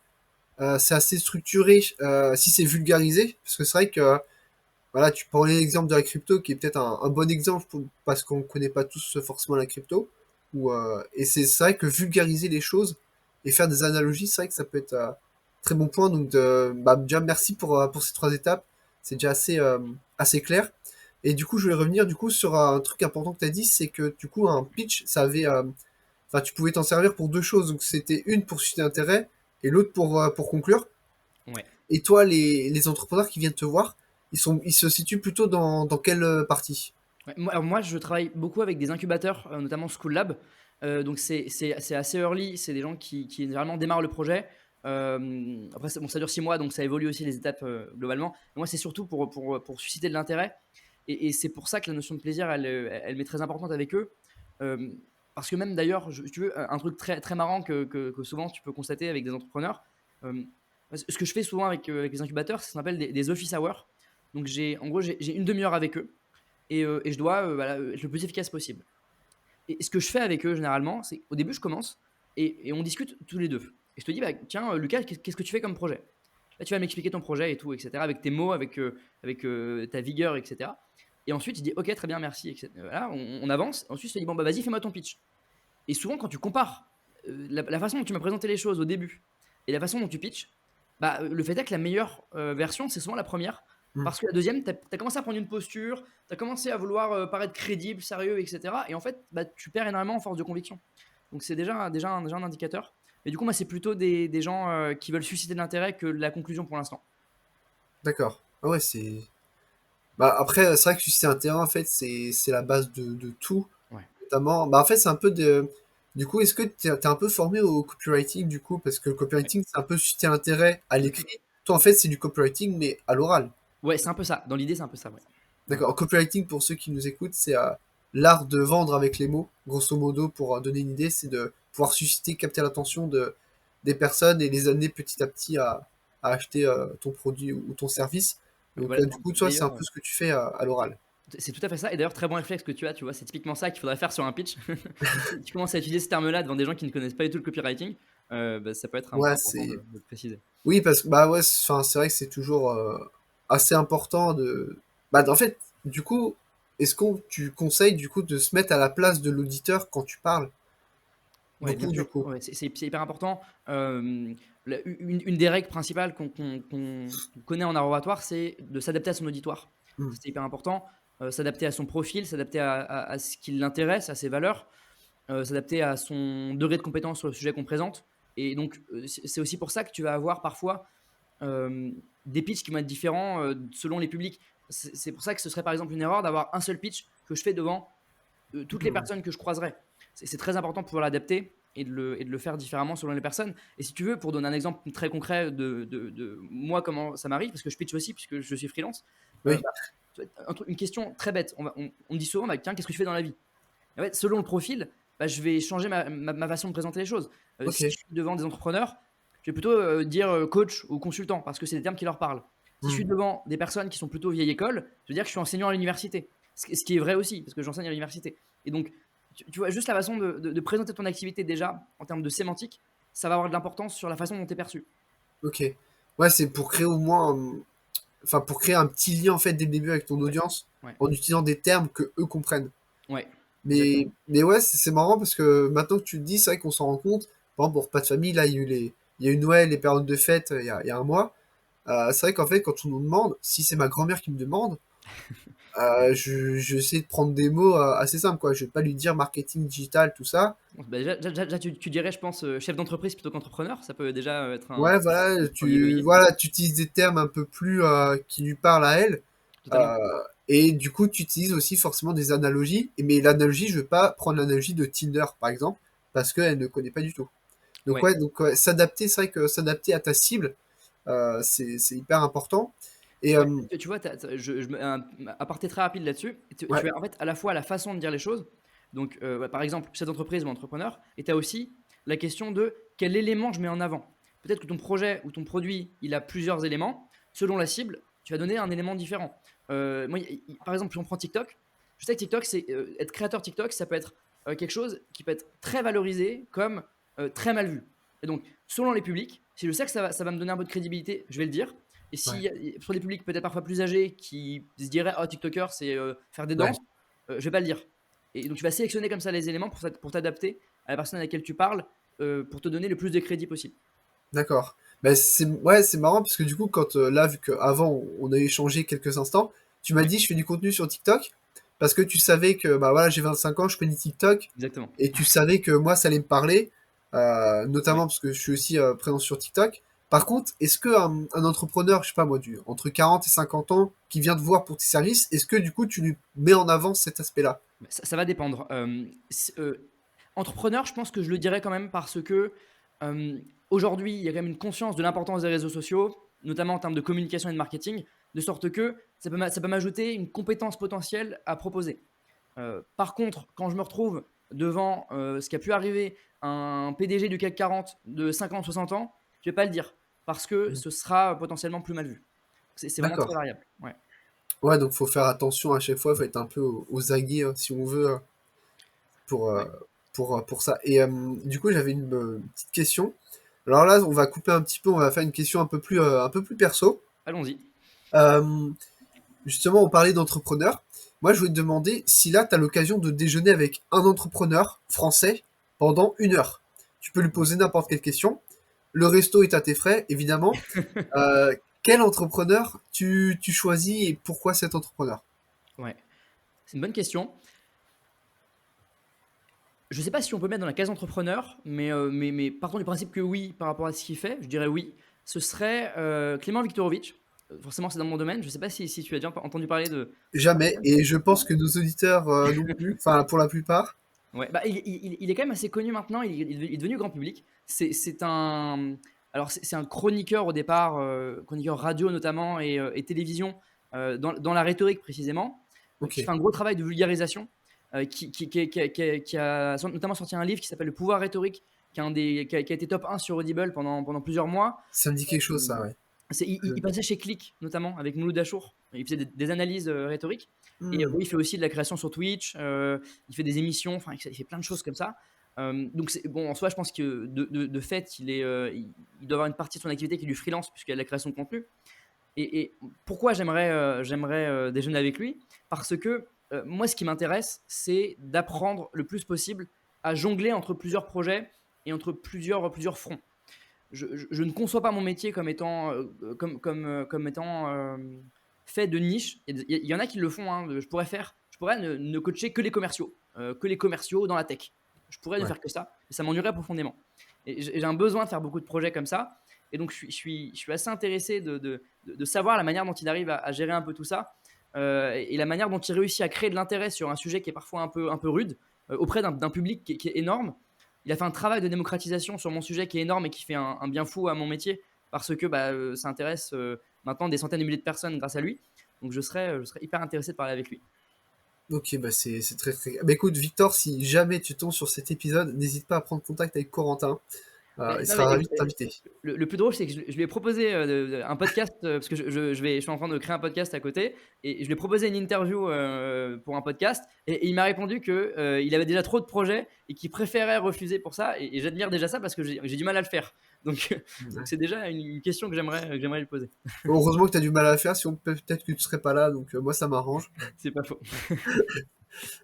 c'est assez structuré, si c'est vulgarisé, parce que c'est vrai que voilà, tu prends l'exemple de la crypto qui est peut-être un bon exemple parce qu'on connaît pas tous forcément la crypto. Et c'est vrai que vulgariser les choses et faire des analogies, c'est vrai que ça peut être très bon point. Donc bah, déjà merci pour ces 3 étapes. C'est déjà assez clair. Et du coup, je vais revenir du coup sur un truc important que tu as dit, c'est que du coup un pitch, enfin tu pouvais t'en servir pour 2 choses. Donc c'était une pour susciter l'intérêt et l'autre pour conclure. Ouais. Et toi, les entrepreneurs qui viennent te voir, ils se situent plutôt dans quelle partie? Ouais, moi, je travaille beaucoup avec des incubateurs, notamment School Lab. Donc, c'est assez early. C'est des gens qui généralement démarrent le projet. Après, bon, ça dure 6 mois, donc ça évolue aussi les étapes globalement. Mais moi, c'est surtout pour susciter de l'intérêt. Et c'est pour ça que la notion de plaisir, elle m'est très importante avec eux. Euh, Parce que même d'ailleurs, si tu veux, un truc très, très marrant que souvent tu peux constater avec des entrepreneurs, euh, ce que je fais souvent avec les incubateurs, c'est ce qu'on appelle des office hours. Donc, en gros, j'ai une demi-heure avec eux et je dois voilà, être le plus efficace possible. Et ce que je fais avec eux généralement, c'est au début, je commence et on discute tous les deux. Et je te dis, bah, tiens, Lucas, qu'est-ce que tu fais comme projet? Là, tu vas m'expliquer ton projet et tout, etc., avec tes mots, avec ta vigueur, etc. Et ensuite, je dis, ok, très bien, merci, etc. Voilà, on avance. Ensuite, je te dis, bon, bah, vas-y, fais-moi ton pitch. Et souvent, quand tu compares la façon dont tu m'as présenté les choses au début et la façon dont tu pitches, bah, le fait est que la meilleure version, c'est souvent la première. Mmh. Parce que la deuxième, tu as commencé à prendre une posture, tu as commencé à vouloir paraître crédible, sérieux, etc. Et en fait, bah, tu perds énormément en force de conviction. Donc, c'est déjà un indicateur. Mais du coup, moi, c'est plutôt des gens qui veulent susciter de l'intérêt que la conclusion pour l'instant. D'accord. Ah ouais, c'est bah, après, c'est vrai que susciter un terrain, en fait, c'est la base de tout. Ouais. Notamment, bah, en fait, c'est un peu de du coup, est-ce que tu es un peu formé au copywriting, du coup? Parce que le Ouais. copywriting, c'est un peu susciter l'intérêt à l'écrit. Toi, en fait, c'est du copywriting, mais à l'oral. Ouais, c'est un peu ça. Dans l'idée, c'est un peu ça. Ouais. Ouais. D'accord. Copywriting, pour ceux qui nous écoutent, c'est l'art de vendre avec les mots. Grosso modo, pour donner une idée, c'est de pouvoir susciter, capter l'attention des personnes et les amener petit à petit à acheter ton produit ou ton service. Ouais, Donc, voilà. du coup, toi, c'est un D'ailleurs, peu ce que tu fais à l'oral. c'est tout à fait ça. Et d'ailleurs, très bon réflexe que tu as, tu vois, c'est typiquement ça qu'il faudrait faire sur un pitch. Tu commences à utiliser ce terme-là devant des gens qui ne connaissent pas du tout le copywriting, bah, ça peut être Ouais, important c'est de le préciser. oui, parce que bah ouais, enfin, c'est vrai que c'est toujours assez important de. Bah, en fait, du coup, est-ce que tu conseilles du coup de se mettre à la place de l'auditeur quand tu parles? Ouais, bien Beaucoup, du sûr, coup. ouais, c'est hyper important. Une des règles principales qu'on connaît en art oratoire, c'est de s'adapter à son auditoire. Hmm. C'est hyper important, s'adapter à son profil, s'adapter à ce qui l'intéresse, à ses valeurs, s'adapter à son degré de compétence sur le sujet qu'on présente. Et donc, c'est aussi pour ça que tu vas avoir parfois des pitchs qui vont être différents selon les publics. C'est pour ça que ce serait par exemple une erreur d'avoir un seul pitch que je fais devant toutes les Hmm. personnes que je croiserai. C'est très important de pouvoir l'adapter et de le faire différemment selon les personnes. Et si tu veux, pour donner un exemple très concret de moi, comment ça m'arrive, parce que je pitch aussi, puisque je suis freelance, Oui. une question très bête. On me dit souvent, bah, tiens, qu'est-ce que tu fais dans la vie? Et en fait, selon le profil, bah, je vais changer ma façon de présenter les choses. Ok. Si je suis devant des entrepreneurs, je vais plutôt dire coach ou consultant, parce que c'est des termes qui leur parlent. Si je Hmm. suis devant des personnes qui sont plutôt vieille école, je vais dire que je suis enseignant à l'université. Ce qui est vrai aussi, parce que j'enseigne à l'université. Et donc, tu vois, juste la façon de présenter ton activité déjà, en termes de sémantique, ça va avoir de l'importance sur la façon dont tu es perçu. Ok. Ouais, c'est pour créer au moins, enfin, pour créer un petit lien en fait dès le début avec ton Ouais, audience, ouais, en utilisant des termes que eux comprennent. ouais, exactement. Mais ouais, c'est marrant parce que maintenant que tu le dis, c'est vrai qu'on s'en rend compte. Par exemple, pour Repas de famille, là, il y a eu Noël, les périodes de fête, il y a un mois. C'est vrai qu'en fait, quand on nous demande, si c'est ma grand-mère qui me demande, je vais essayer de prendre des mots assez simples, quoi. Je vais pas lui dire marketing digital, tout ça. Bah, déjà, tu dirais, je pense, chef d'entreprise plutôt qu'entrepreneur. Ça peut déjà être Ouais, voilà, premier levier. tu utilises des termes un peu plus qui lui parlent à elle. Totalement. Euh, et du coup, tu utilises aussi forcément des analogies. Mais l'analogie, je veux pas prendre l'analogie de Tinder, par exemple, parce qu'elle ne connaît pas du tout. Donc Ouais. ouais, ouais, s'adapter, c'est vrai que s'adapter à ta cible, c'est hyper important. Et Ouais, tu vois, un aparté très rapide là-dessus. ouais, Tu as en fait à la fois la façon de dire les choses, donc bah, par exemple, chef d'entreprise ou entrepreneur, et tu as aussi la question de quel élément je mets en avant. Peut-être que ton projet ou ton produit, il a plusieurs éléments. Selon la cible, tu vas donner un élément différent. Moi, par exemple, si on prend TikTok, je sais que TikTok, c'est être créateur TikTok, ça peut être quelque chose qui peut être très valorisé comme très mal vu. Et donc, selon les publics, si je sais que ça va me donner un peu de crédibilité, je vais le dire. Et ouais, si sur des publics peut-être parfois plus âgés qui se diraient oh TikToker c'est faire des ouais, danses, je vais pas le dire. Et donc tu vas sélectionner comme ça les éléments pour t'adapter à la personne à laquelle tu parles pour te donner le plus de crédit possible. d'accord. Ben c'est ouais, c'est marrant parce que du coup, quand là, vu qu'avant on a échangé quelques instants, tu m'as Ouais, dit je fais du contenu sur TikTok parce que tu savais que bah voilà, j'ai 25 ans, je connais TikTok exactement. et tu savais que moi ça allait me parler, Ouais. notamment parce que je suis aussi présent sur TikTok. Par contre, est-ce que un entrepreneur, je sais pas moi, entre 40 et 50 ans, qui vient te voir pour tes services, est-ce que du coup tu lui mets en avant cet aspect-là? Ça va dépendre. Entrepreneur, je pense que je le dirais quand même parce que aujourd'hui, il y a quand même une conscience de l'importance des réseaux sociaux, notamment en termes de communication et de marketing, de sorte que ça peut m'ajouter une compétence potentielle à proposer. Par contre, quand je me retrouve devant ce qui a pu arriver à un PDG du CAC 40 de 50, 60 ans, je vais pas le dire parce que Mm. ce sera potentiellement plus mal vu. C'est vraiment très D'accord. variable. Ouais. Ouais, donc faut faire attention à chaque fois, faut être un peu aux aguets si on veut pour, Ouais. pour ça. Et du coup, j'avais une petite question. Alors là, on va couper un petit peu, on va faire une question un peu plus perso. Allons-y. Euh, Justement, on parlait d'entrepreneurs. Moi, je voulais te demander si là, tu as l'occasion de déjeuner avec un entrepreneur français pendant 1 heure. Tu peux lui poser n'importe quelle question. Le resto est à tes frais, évidemment. Euh, Quel entrepreneur tu choisis et pourquoi cet entrepreneur? Ouais, c'est une bonne question. Je ne sais pas si on peut mettre dans la case entrepreneur, mais partons du principe que oui, par rapport à ce qu'il fait, je dirais oui. Ce serait Clément Viktorovitch. Forcément, c'est dans mon domaine. Je ne sais pas si tu as déjà entendu parler de cette Jamais. personne. Et je pense que nos auditeurs non plus, enfin pour la plupart. Ouais, bah, il est quand même assez connu maintenant. Il est devenu grand public. C'est un, alors c'est un chroniqueur au départ, chroniqueur radio notamment et télévision dans la rhétorique précisément, Ok. qui fait un gros travail de vulgarisation, qui a notamment sorti un livre qui s'appelle Le pouvoir rhétorique, qui a été top 1 sur Audible pendant plusieurs mois. Ça me dit quelque chose, Euh, ça, ouais. il passait chez Click notamment avec Mouloud Achour. Il faisait des analyses rhétoriques. Et Hmm. oui, il fait aussi de la création sur Twitch, il fait des émissions, enfin, il fait plein de choses comme ça. Donc, bon, en soi, je pense que de fait, il doit avoir une partie de son activité qui est du freelance, puisqu'il y a de la création de contenu. Et pourquoi j'aimerais déjeuner avec lui? Parce que moi, ce qui m'intéresse, c'est d'apprendre le plus possible à jongler entre plusieurs projets et entre plusieurs fronts. Je ne conçois pas mon métier comme étant, comme étant fait de niche. Il y en a qui le font, hein. Je pourrais ne coacher que les commerciaux dans la tech. Je pourrais ne Ouais. faire que ça, et ça m'ennuierait profondément. Et j'ai un besoin de faire beaucoup de projets comme ça. Et donc, je suis assez intéressé de savoir la manière dont il arrive à gérer un peu tout ça, et la manière dont il réussit à créer de l'intérêt sur un sujet qui est parfois un peu rude, auprès d'un public qui est énorme. Il a fait un travail de démocratisation sur mon sujet qui est énorme et qui fait un bien fou à mon métier parce que bah, ça intéresse maintenant des centaines de milliers de personnes grâce à lui. Donc je serais hyper intéressé de parler avec lui. Ok, bah c'est très très. Bah écoute, Victor, si jamais tu tombes sur cet épisode, n'hésite pas à prendre contact avec Corentin. Mais, Il non, sera mais, ravi de t'inviter. le plus drôle, c'est que je lui ai proposé un podcast, parce que je suis en train de créer un podcast à côté, et je lui ai proposé une interview pour un podcast, et il m'a répondu que il avait déjà trop de projets et qu'il préférait refuser pour ça, et j'admire déjà ça parce que j'ai du mal à le faire. Donc donc Ouais. c'est déjà une question que j'aimerais lui poser. Heureusement que tu as du mal à le faire, sinon peut-être que tu serais pas là, donc moi ça m'arrange. C'est pas faux.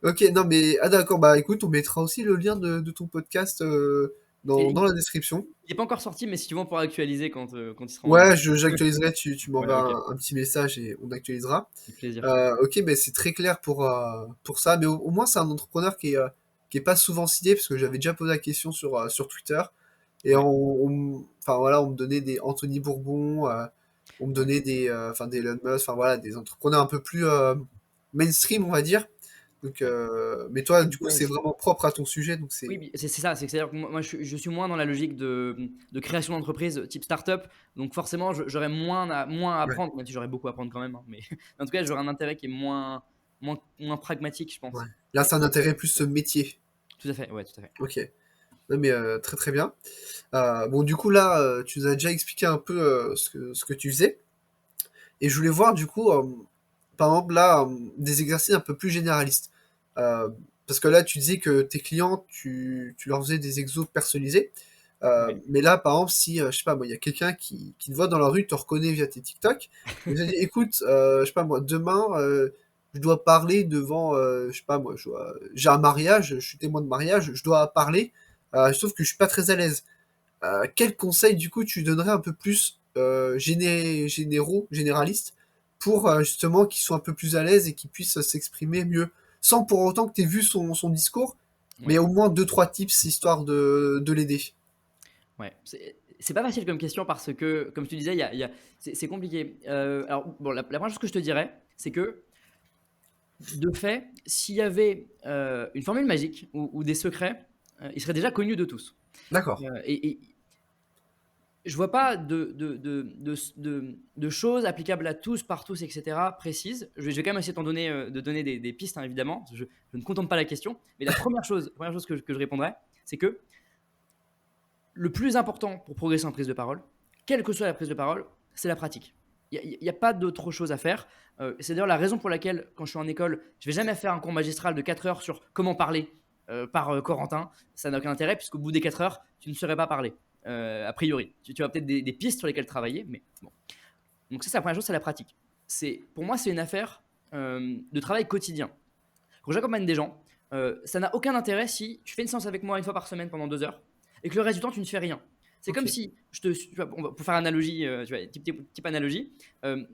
Ok, non mais ah d'accord, bah écoute, on mettra aussi le lien de ton podcast Et dans la description. il n'est pas encore sorti, mais si tu veux, on pourra actualiser quand il sera en ligne. Ouais, j'actualiserai, tu Ouais, ok, m'enverras un petit message et on actualisera. avec plaisir. Ok, mais c'est très clair pour ça, mais au moins c'est un entrepreneur qui est pas souvent cité, parce que j'avais déjà posé la question sur Twitter, et Ouais. enfin voilà, on me donnait des Anthony Bourbon, on me Ouais. donnait enfin des Elon Musk, enfin voilà, des entrepreneurs un peu plus mainstream, on va dire. Donc, Ouais. mais toi, du coup, Ouais, c'est vraiment propre à ton sujet, donc oui, c'est c'est ça, c'est-à-dire que moi je suis moins dans la logique de création d'entreprise type startup, donc forcément j'aurais moins à ouais, apprendre, même si j'aurais beaucoup à apprendre quand même, hein, mais en tout cas j'aurais un intérêt qui est moins pragmatique, je ouais. pense. Là, Et, c'est un intérêt plus métier. tout à fait, ouais, tout à fait. Ok. Non, mais très très bien. Bon, du coup, là, tu nous as déjà expliqué un peu ce que tu faisais. Et je voulais voir, du coup, par exemple, là, des exercices un peu plus généralistes. Euh, Parce que là, tu disais que tes clients, tu leur faisais des exos personnalisés. Ouais. Mais là, par exemple, si, je sais pas, moi, il y a quelqu'un qui te voit dans la rue, te reconnaît via tes TikTok, et te dit, écoute, je sais pas, moi, demain, je dois parler devant, je sais pas, moi, j'ai un mariage, je suis témoin de mariage, je dois parler, sauf que je suis pas très à l'aise. Quel conseil, du coup, tu donnerais un peu plus généralistes, pour justement qu'ils soient un peu plus à l'aise et qu'ils puissent s'exprimer mieux, sans pour autant que tu aies vu son discours, mais Ouais, au moins deux trois tips histoire de l'aider. ouais. C'est pas facile comme question parce que, comme tu disais, c'est compliqué. Alors, bon, la première chose que je te dirais, c'est que, de fait, s'il y avait une formule magique ou des secrets, ils seraient déjà connus de tous. D'accord. Et je vois pas de choses applicables à tous, par tous, etc., précises. Je vais quand même essayer de donner des pistes, hein, évidemment. Je ne contourne pas la question. Mais la première chose que je répondrais, c'est que le plus important pour progresser en prise de parole, quelle que soit la prise de parole, c'est la pratique. Il n'y a pas d'autre chose à faire. C'est d'ailleurs la raison pour laquelle, quand je suis en école, je ne vais jamais faire un cours magistral de 4 heures sur comment parler par Corentin. Ça n'a aucun intérêt, puisqu'au bout des 4 heures, tu ne saurais pas parler. a priori. Tu as peut-être des pistes sur lesquelles travailler, mais bon. Donc ça, c'est la première chose, c'est la pratique. Pour moi, c'est une affaire de travail quotidien. Quand j'accompagne des gens, ça n'a aucun intérêt si tu fais une séance avec moi une fois par semaine pendant 2 heures et que le reste du temps, tu ne fais rien. C'est Ok. comme si, pour faire analogie, tu vois, type analogie,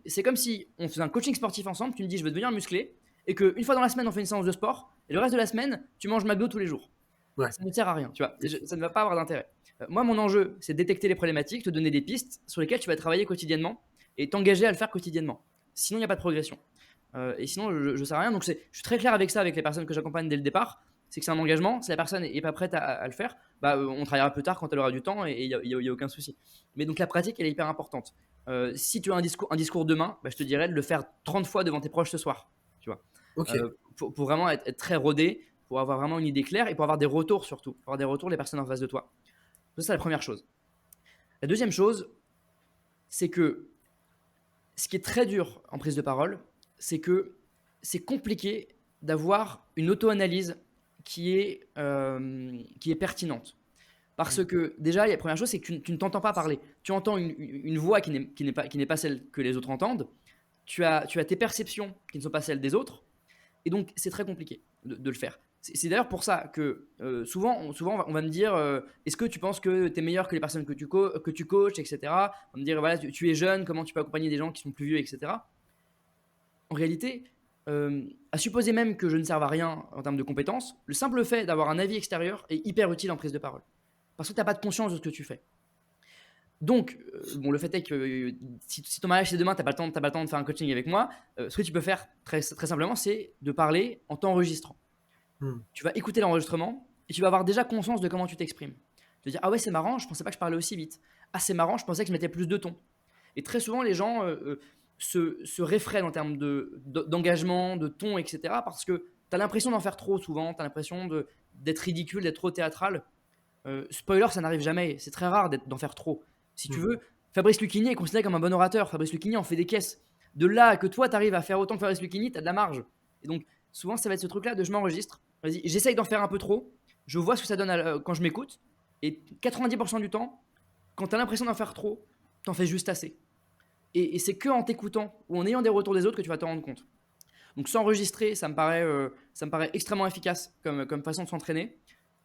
c'est comme si on faisait un coaching sportif ensemble, tu me dis je veux devenir musclé, et qu'une fois dans la semaine, on fait une séance de sport, et le reste de la semaine, tu manges McDo tous les jours. Ouais. Ça ne sert à rien, tu vois. Ok. Ça ne va pas avoir d'intérêt. Moi, mon enjeu, c'est de détecter les problématiques, te donner des pistes sur lesquelles tu vas travailler quotidiennement et t'engager à le faire quotidiennement. Sinon, il n'y a pas de progression. Et sinon, je ne sers à rien. Donc, je suis très clair avec ça, avec les personnes que j'accompagne dès le départ. C'est que c'est un engagement. Si la personne n'est pas prête à le faire, bah, on travaillera plus tard quand elle aura du temps et il n'y a aucun souci. Mais donc, la pratique, elle est hyper importante. Si tu as un discours demain, bah, je te dirais de le faire 30 fois devant tes proches ce soir. Tu vois. Ok. Pour vraiment être très rodé, pour avoir vraiment une idée claire et pour avoir des retours surtout. Pour avoir des retours des personnes en face de toi. Ça, c'est la première chose. La deuxième chose, c'est que ce qui est très dur en prise de parole, c'est que c'est compliqué d'avoir une auto-analyse qui est pertinente. Parce que déjà, la première chose, c'est que tu ne t'entends pas parler. Tu entends une voix qui n'est pas celle que les autres entendent. Tu as tes perceptions qui ne sont pas celles des autres. Et donc, c'est très compliqué de le faire. C'est d'ailleurs pour ça que souvent, on va me dire est-ce que tu penses que tu es meilleur que les personnes que tu coaches, etc. On va me dire voilà, tu es jeune, comment tu peux accompagner des gens qui sont plus vieux, etc. En réalité, à supposer même que je ne serve à rien en termes de compétences, le simple fait d'avoir un avis extérieur est hyper utile en prise de parole. Parce que tu n'as pas de conscience de ce que tu fais. Donc, bon, le fait est que si ton mariage c'est demain, tu n'as pas le temps de faire un coaching avec moi, ce que tu peux faire très, très simplement, c'est de parler en t'enregistrant. Hmm. Tu vas écouter l'enregistrement et tu vas avoir déjà conscience de comment tu t'exprimes. Tu vas dire ah ouais, c'est marrant, je pensais pas que je parlais aussi vite. Ah, c'est marrant, je pensais que je mettais plus de ton. Et très souvent, les gens se réfrènent en termes d'engagement, de ton, etc. Parce que tu as l'impression d'en faire trop souvent, tu as l'impression d'être ridicule, d'être trop théâtral. Spoiler, ça n'arrive jamais. C'est très rare d'en faire trop. Si tu Hmm. veux, Fabrice Lucchini est considéré comme un bon orateur. Fabrice Lucchini en fait des caisses. De là à que toi, tu arrives à faire autant que Fabrice Lucchini, tu as de la marge. Et donc, souvent, ça va être ce truc-là de je m'enregistre. Vas-y, j'essaye d'en faire un peu trop. Je vois ce que ça donne quand je m'écoute. Et 90% du temps, quand tu as l'impression d'en faire trop, t'en fais juste assez. Et c'est que en t'écoutant ou en ayant des retours des autres que tu vas t'en rendre compte. Donc s'enregistrer, ça me paraît extrêmement efficace comme façon de s'entraîner.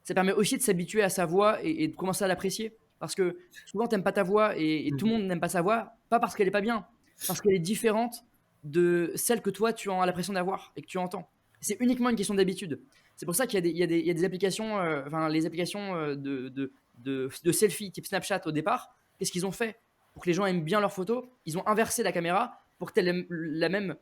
Ça permet aussi de s'habituer à sa voix et de commencer à l'apprécier. Parce que souvent, tu n'aimes pas ta voix et tout le monde n'aime pas sa voix, pas parce qu'elle n'est pas bien, parce qu'elle est différente de celle que toi, tu as l'impression d'avoir et que tu entends. C'est uniquement une question d'habitude. C'est pour ça qu'il y a des applications, enfin les applications de selfie type Snapchat au départ. Qu'est-ce qu'ils ont fait pour que les gens aiment bien leurs photos? Ils ont inversé la caméra pour que tu aies la même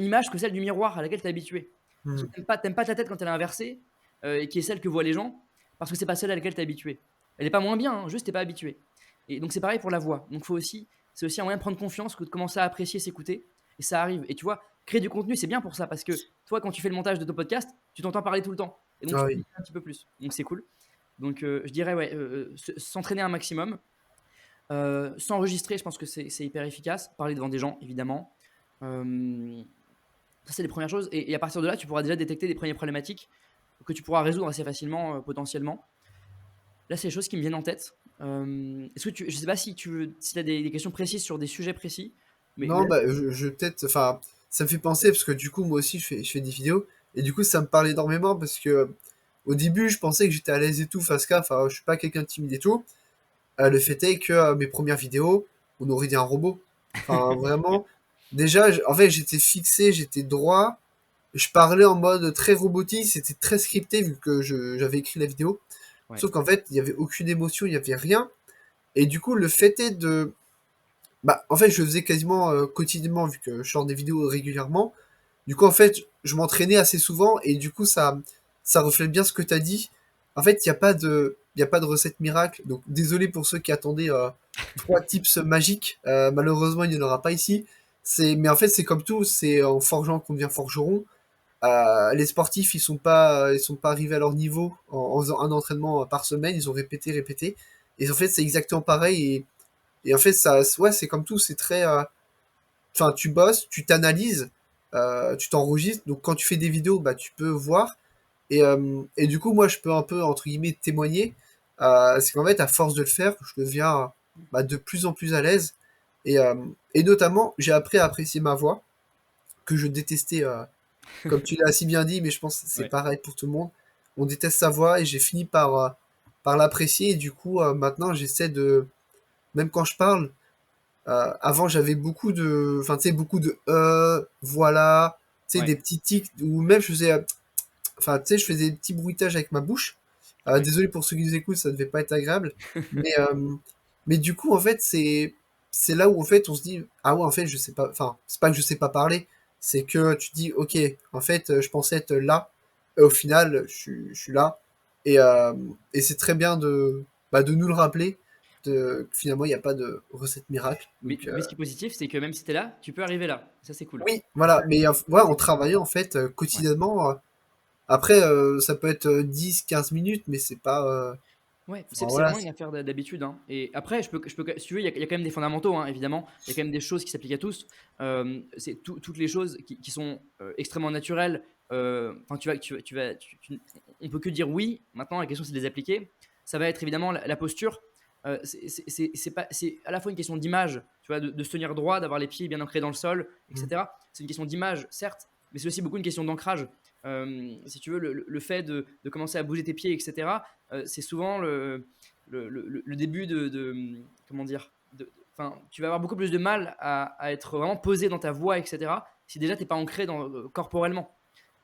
image que celle du miroir à laquelle tu es habitué. Parce Hmm. que t'aimes pas ta tête quand elle est inversée, et qui est celle que voient les gens, parce que c'est pas celle à laquelle tu es habitué. Elle est pas moins bien, hein, juste t'es pas habitué. Et donc c'est pareil pour la voix. Donc c'est aussi un moyen de prendre confiance, que de commencer à apprécier, s'écouter. Et ça arrive. Et tu vois, créer du contenu, c'est bien pour ça, parce que toi, quand tu fais le montage de ton podcast, tu t'entends parler tout le temps. Et donc Ah tu oui. peux un petit peu plus. Donc c'est cool. Donc je dirais, ouais, s'entraîner un maximum. S'enregistrer, je pense que c'est hyper efficace. Parler devant des gens, évidemment. Ça, c'est les premières choses. Et à partir de là, tu pourras déjà détecter des premières problématiques que tu pourras résoudre assez facilement, potentiellement. Là, c'est les choses qui me viennent en tête. Est-ce que je sais pas si si as des questions précises sur des sujets précis, mais Non, là, bah, je peut-être, enfin, ça me fait penser parce que du coup, moi aussi, je fais des vidéos et du coup, ça me parle énormément parce que au début, je pensais que j'étais à l'aise et tout face cam, enfin, je suis pas quelqu'un de timide et tout. Le fait est que mes premières vidéos, on aurait dit un robot. Enfin, vraiment, déjà, en fait, j'étais fixé, j'étais droit, je parlais en mode très robotique, c'était très scripté vu que j'avais écrit la vidéo. ouais. Sauf qu'en fait, il y avait aucune émotion, il y avait rien. Et du coup, le fait est de bah, en fait, je le faisais quasiment quotidiennement vu que je sors des vidéos régulièrement. Du coup, en fait, je m'entraînais assez souvent et du coup, ça reflète bien ce que tu as dit. En fait, il y a pas de recette miracle. Donc, désolé pour ceux qui attendaient 3 tips magiques. Malheureusement, il n'y en aura pas ici. Mais en fait, c'est comme tout. C'est en forgeant qu'on devient forgeron. Les sportifs, ils sont pas arrivés à leur niveau en faisant un entraînement par semaine. Ils ont répété, répété. Et en fait, c'est exactement pareil. Et en fait, ouais, c'est comme tout, c'est très. Enfin, tu bosses, tu t'analyses, tu t'enregistres. Donc, quand tu fais des vidéos, bah, tu peux voir. Et du coup, moi, je peux un peu, entre guillemets, témoigner. c'est qu'en fait, à force de le faire, je deviens de plus en plus à l'aise. Et, euh, et notamment, j'ai appris à apprécier ma voix, que je détestais, comme tu l'as si bien dit, mais je pense que c'est Ouais. pareil pour tout le monde. On déteste sa voix et j'ai fini par l'apprécier. Et du coup, maintenant, j'essaie de, même quand je parle, avant, j'avais beaucoup de, enfin, tu sais, beaucoup de voilà, tu sais, Ouais. des petits tics, ou même je faisais, enfin, tu sais, je faisais des petits bruitages avec ma bouche. Ouais. Désolé pour ceux qui nous écoutent, ça devait pas être agréable. Mais, euh, mais du coup, en fait, c'est là où, en fait, on se dit, ah ouais, en fait, je sais pas, enfin, c'est pas que je sais pas parler, c'est que tu te dis, ok, en fait, je pensais être là, et au final, je suis là. Et, euh, et c'est très bien de nous le rappeler, que finalement, il n'y a pas de recette miracle. Mais, Donc, mais ce qui est positif, c'est que même si tu es là, tu peux arriver là. Ça, c'est cool. oui, Et ça, voilà, mais ouais, en travaillant, en fait, ouais. quotidiennement, après, ça peut être 10-15 minutes, mais c'est pas. Ouais, Enfin, c'est voilà. vraiment une affaire d'habitude, hein. Et après, si tu veux, il y a quand même des fondamentaux, hein, évidemment. Il y a quand même des choses qui s'appliquent à tous. C'est toutes les choses qui sont extrêmement naturelles. Enfin, on peut que dire oui. Maintenant, la question, c'est de les appliquer. Ça va être évidemment la posture. C'est à la fois une question d'image, tu vois, de se tenir droit, d'avoir les pieds bien ancrés dans le sol, Mm. etc. C'est une question d'image, certes, mais c'est aussi beaucoup une question d'ancrage. Si tu veux, le fait de commencer à bouger tes pieds, etc., c'est souvent le début comment dire, enfin, tu vas avoir beaucoup plus de mal à être vraiment posé dans ta voix, etc., si déjà tu n'es pas ancré corporellement.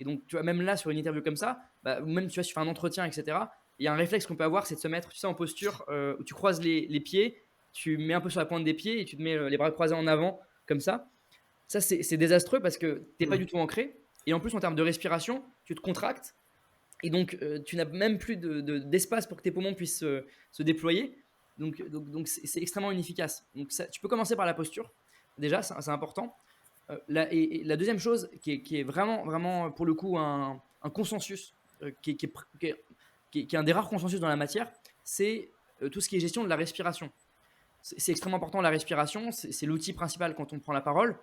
Et donc, tu vois, même là, sur une interview comme ça, bah, ou même tu vois, si tu fais un entretien, etc., il y a un réflexe qu'on peut avoir, c'est de se mettre, tu sais, en posture où tu croises les pieds, tu mets un peu sur la pointe des pieds et tu te mets les bras croisés en avant, comme ça. Ça, c'est désastreux parce que tu n'es pas Mm. du tout ancré. Et en plus, en termes de respiration, tu te contractes et donc, tu n'as même plus d'espace pour que tes poumons puissent se déployer. Donc c'est extrêmement inefficace. Donc, tu peux commencer par la posture. Déjà, c'est important. Et la deuxième chose qui est vraiment, vraiment, pour le coup, un consensus, qui est un des rares consensus dans la matière, c'est tout ce qui est gestion de la respiration. C'est extrêmement important, la respiration. C'est l'outil principal quand on prend la parole.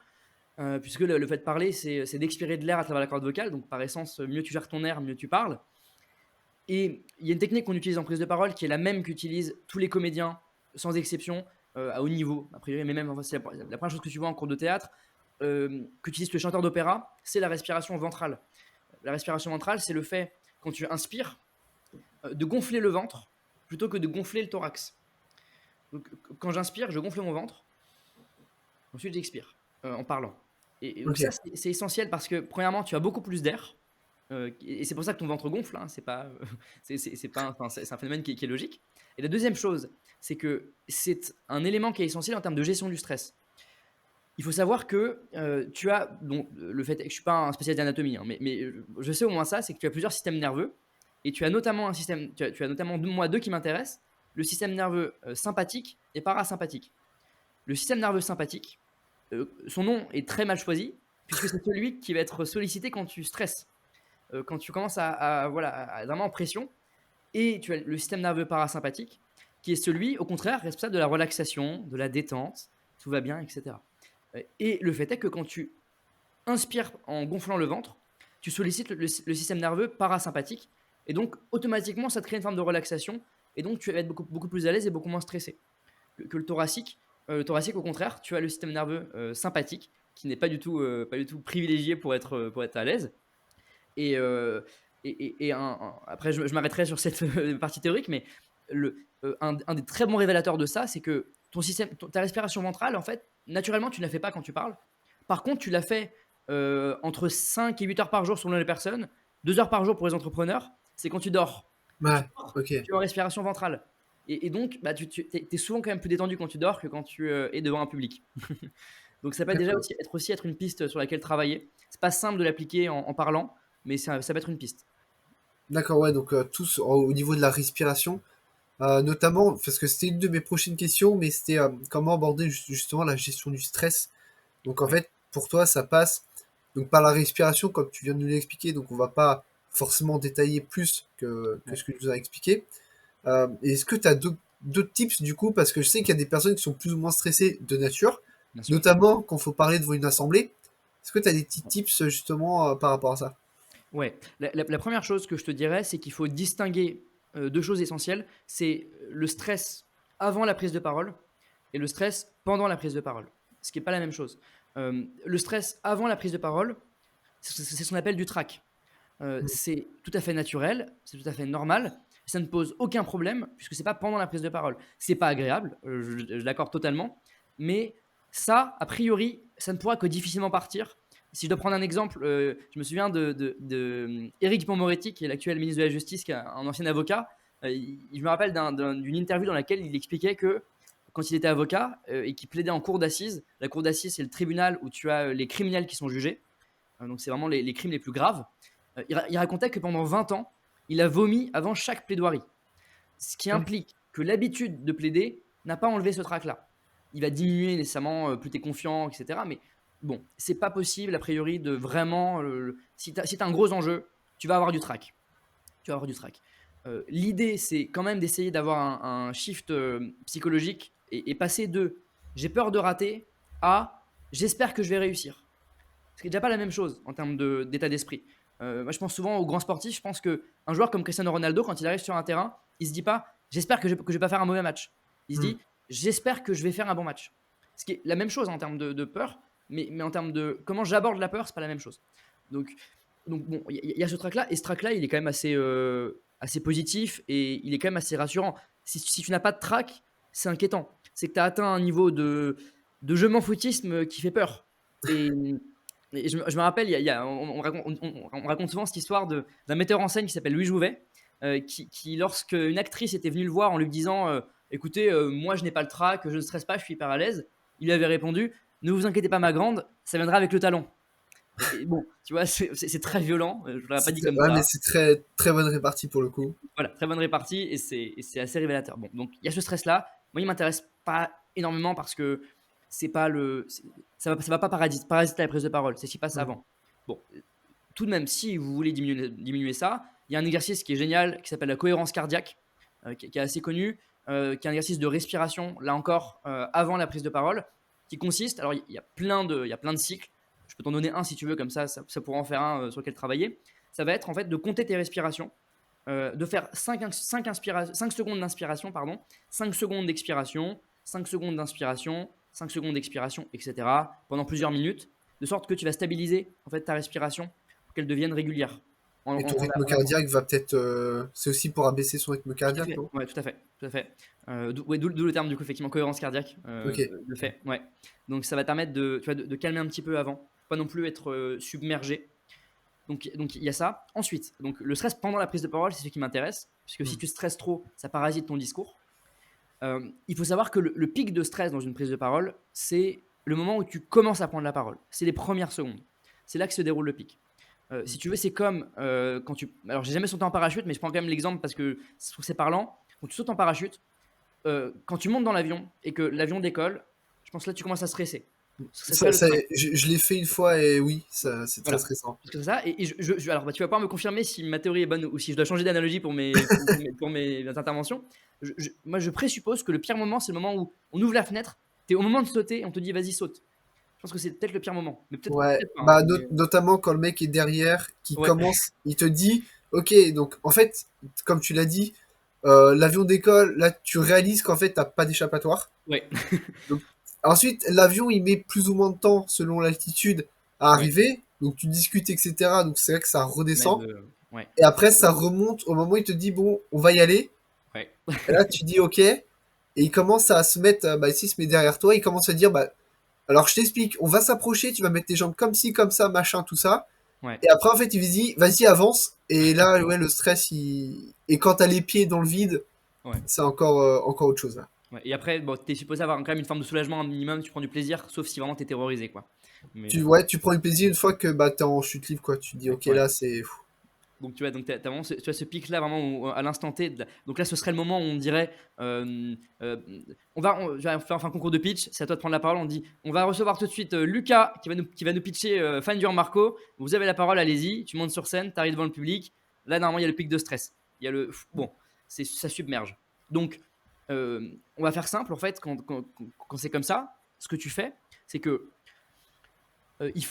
Puisque le fait de parler, c'est d'expirer de l'air à travers la corde vocale. Donc, par essence, mieux tu gères ton air, mieux tu parles. Et il y a une technique qu'on utilise en prise de parole qui est la même qu'utilisent tous les comédiens, sans exception, à haut niveau, a priori, mais même enfin, c'est la première chose que tu vois en cours de théâtre, qu'utilisent tous les chanteurs d'opéra, c'est la respiration ventrale. La respiration ventrale, c'est le fait, quand tu inspires, de gonfler le ventre plutôt que de gonfler le thorax. Donc, quand j'inspire, je gonfle mon ventre, ensuite j'expire en parlant. Et donc Ok. ça, c'est essentiel parce que, premièrement, tu as beaucoup plus d'air, et c'est pour ça que ton ventre gonfle, hein, c'est pas, c'est pas, enfin, c'est un phénomène qui est logique. Et la deuxième chose, c'est que c'est un élément qui est essentiel en termes de gestion du stress. Il faut savoir que tu as, donc le fait, je suis pas un spécialiste d'anatomie, hein, mais je sais au moins ça, c'est que tu as plusieurs systèmes nerveux et tu as notamment un système, tu as notamment moi deux qui m'intéressent, le système nerveux sympathique et parasympathique. Le système nerveux sympathique, son nom est très mal choisi puisque c'est celui qui va être sollicité quand tu stresses, quand tu commences voilà, à être vraiment en pression. Et tu as le système nerveux parasympathique, qui est celui, au contraire, responsable de la relaxation, de la détente, tout va bien, etc. Et le fait est que quand tu inspires en gonflant le ventre, tu sollicites le système nerveux parasympathique, et donc automatiquement, ça te crée une forme de relaxation, et donc tu vas être beaucoup, beaucoup plus à l'aise et beaucoup moins stressé que le thoracique. Le thoracique, au contraire, tu as le système nerveux sympathique, qui n'est pas du tout privilégié pour être à l'aise. Et, après, je m'arrêterai sur cette partie théorique, mais un des très bons révélateurs de ça, c'est que ta respiration ventrale, en fait, naturellement, tu ne la fais pas quand tu parles. Par contre, tu la fais entre 5 et 8 heures par jour selon les personnes, 2 heures par jour pour les entrepreneurs. C'est quand tu dors. Quand tu Ouais. dors, Ok. tu es en respiration ventrale. Et donc, bah, tu es souvent quand même plus détendu quand tu dors que quand tu es devant un public. Donc ça peut déjà D'accord. aussi être une piste sur laquelle travailler. C'est pas simple de l'appliquer en parlant, mais ça va être une piste. D'accord. Ouais. Donc tous au niveau de la respiration, notamment parce que c'était une de mes prochaines questions, mais c'était comment aborder justement la gestion du stress. Donc en Ouais. fait, pour toi, ça passe donc par la respiration, comme tu viens de nous l'expliquer. Donc on va pas forcément détailler plus que Ouais, ce que tu nous as expliqué. Est-ce que tu as d'autres tips du coup? Parce que je sais qu'il y a des personnes qui sont plus ou moins stressées de nature, bien sûr. notamment quand il faut parler devant une assemblée. Est-ce que tu as des petits tips justement par rapport à ça? Ouais. La première chose que je te dirais, c'est qu'il faut distinguer. deux choses essentielles. C'est le stress avant la prise de parole et le stress pendant la prise de parole. Ce qui n'est pas la même chose. Le stress avant la prise de parole, c'est ce qu'on appelle du trac. Mm. C'est tout à fait naturel, c'est tout à fait normal. Ça ne pose aucun problème puisque c'est pas pendant la prise de parole. C'est pas agréable, je l'accorde totalement. Mais ça, a priori, ça ne pourra que difficilement partir. Si je dois prendre un exemple, je me souviens de Éric Dupond-Moretti, qui est l'actuel ministre de la Justice, qui est un ancien avocat. Je me rappelle d'une interview dans laquelle il expliquait que quand il était avocat et qu'il plaidait en cour d'assises, la cour d'assises, c'est le tribunal où tu as les criminels qui sont jugés. Donc, c'est vraiment les crimes les plus graves. Il racontait que pendant 20 ans, il a vomi avant chaque plaidoirie. Ce qui Mm. implique que l'habitude de plaider n'a pas enlevé ce trac-là. Il va diminuer nécessairement, plus tu es confiant, etc. Mais bon, c'est pas possible, a priori, de vraiment. Si tu as un gros enjeu, tu vas avoir du trac. Tu vas avoir du trac. L'idée, c'est quand même d'essayer d'avoir un shift psychologique et passer de j'ai peur de rater à j'espère que je vais réussir. Ce qui n'est déjà pas la même chose en termes d'état d'esprit. Moi, je pense souvent aux grands sportifs. Je pense qu'un joueur comme Cristiano Ronaldo, quand il arrive sur un terrain, il se dit pas j'espère que je ne vais pas faire un mauvais match. Il se Mm. dit j'espère que je vais faire un bon match. Ce qui est la même chose en termes de peur, mais en termes de comment j'aborde la peur, c'est pas la même chose. Donc bon, il y a ce track-là, et ce track-là, il est quand même assez positif et il est quand même assez rassurant. Si tu n'as pas de track, c'est inquiétant. C'est que tu as atteint un niveau de je m'en foutisme qui fait peur. Et je me rappelle, on raconte souvent cette histoire d'un metteur en scène qui s'appelle Louis Jouvet, qui, lorsque une actrice était venue le voir en lui disant écoutez, moi je n'ai pas le trac, je ne stresse pas, je suis hyper à l'aise, il lui avait répondu ne vous inquiétez pas, ma grande, ça viendra avec le talent. Et bon, tu vois, c'est très violent, je ne l'aurais pas dit comme Ouais, mais ça. c'est très, très bonne répartie pour le coup. Voilà, très bonne répartie et c'est assez révélateur. Bon, donc il y a ce stress-là. Moi, il m'intéresse pas énormément parce que c'est pas ça va pas parasiter la prise de parole. C'est ce qui passe Mm. avant. Bon, tout de même, si vous voulez diminuer ça, il y a un exercice qui est génial qui s'appelle la cohérence cardiaque, qui est assez connu, qui est un exercice de respiration, là encore, avant la prise de parole, qui consiste, alors il y a plein de cycles, je peux t'en donner un si tu veux, comme ça pourra en faire un sur lequel travailler. Ça va être en fait de compter tes respirations, de faire 5 secondes d'inspiration, pardon, 5 secondes d'expiration, 5 secondes d'inspiration, 5 secondes d'expiration, etc., pendant plusieurs minutes, de sorte que tu vas stabiliser en fait ta respiration pour qu'elle devienne régulière. Et ton rythme cardiaque va peut-être. C'est aussi pour abaisser son rythme Tout à cardiaque, fait, non? ouais, tout à fait, tout à fait. D'où le terme du coup effectivement cohérence cardiaque, Ok. le fait, ouais. Donc ça va te permettre tu vois, de calmer un petit peu avant, pas non plus être submergé. Donc il y a ça. Ensuite, donc le stress pendant la prise de parole, c'est ce qui m'intéresse, puisque si Mm. tu stresses trop, ça parasite ton discours. Il faut savoir que le pic de stress dans une prise de parole, c'est le moment où tu commences à prendre la parole. C'est les premières secondes. C'est là que se déroule le pic. Si tu veux, c'est comme quand tu. Alors, j'ai jamais sauté en parachute, mais je prends quand même l'exemple parce que je trouve que c'est parlant. Quand tu sautes en parachute, quand tu montes dans l'avion et que l'avion décolle, je pense que là, tu commences à stresser. C'est ça le stress. Je l'ai fait une fois et oui, ça, c'est très Voilà. stressant. Parce que c'est ça. Et alors, bah, tu vas pouvoir me confirmer si ma théorie est bonne ou si je dois changer d'analogie pour mes interventions. Moi, je présuppose que le pire moment, c'est le moment où on ouvre la fenêtre, tu es au moment de sauter, on te dit vas-y, saute. Je pense que c'est peut-être le pire moment. Mais Ouais, peut-être pas, hein. bah notamment quand le mec est derrière, qui Ouais, commence, il te dit, ok, donc en fait, comme tu l'as dit, l'avion décolle, là tu réalises qu'en fait t'as pas d'échappatoire. ouais, Donc ensuite l'avion il met plus ou moins de temps selon l'altitude à ouais. arriver, donc tu discutes etc. Donc c'est vrai que ça Mais redescend ouais, et après ça remonte au moment où il te dit bon on va y aller. ouais. Et là tu dis ok et il commence à se mettre, bah ici il se met derrière toi, il commence à dire bah alors je t'explique, on va s'approcher, tu vas mettre tes jambes comme ci, comme ça, machin, tout ça. Ouais. Et après, en fait, il lui dit, vas-y, avance. Et là, ouais, le stress, il. Et quand t'as les pieds dans le vide, Ouais. c'est encore, encore autre chose, là. Ouais. Et après, bon, t'es supposé avoir quand même une forme de soulagement un minimum, tu prends du plaisir, sauf si vraiment t'es terrorisé, quoi. Mais Ouais, tu prends du plaisir une fois que bah, t'es en chute libre, quoi. Tu te dis, ok, ouais. là, c'est. Donc tu vois, donc t'as vraiment tu as ce pic là vraiment à l'instant T. Donc là, ce serait le moment où on dirait, je vais faire un concours de pitch. C'est à toi de prendre la parole. On dit, on va recevoir tout de suite Lucas qui va nous pitcher Fan du Marco. Vous avez la parole, allez-y. Tu montes sur scène, tu arrives devant le public. Là, normalement, il y a le pic de stress. Il y a bon, ça submerge. Donc, on va faire simple en fait quand c'est comme ça. Ce que tu fais, c'est que il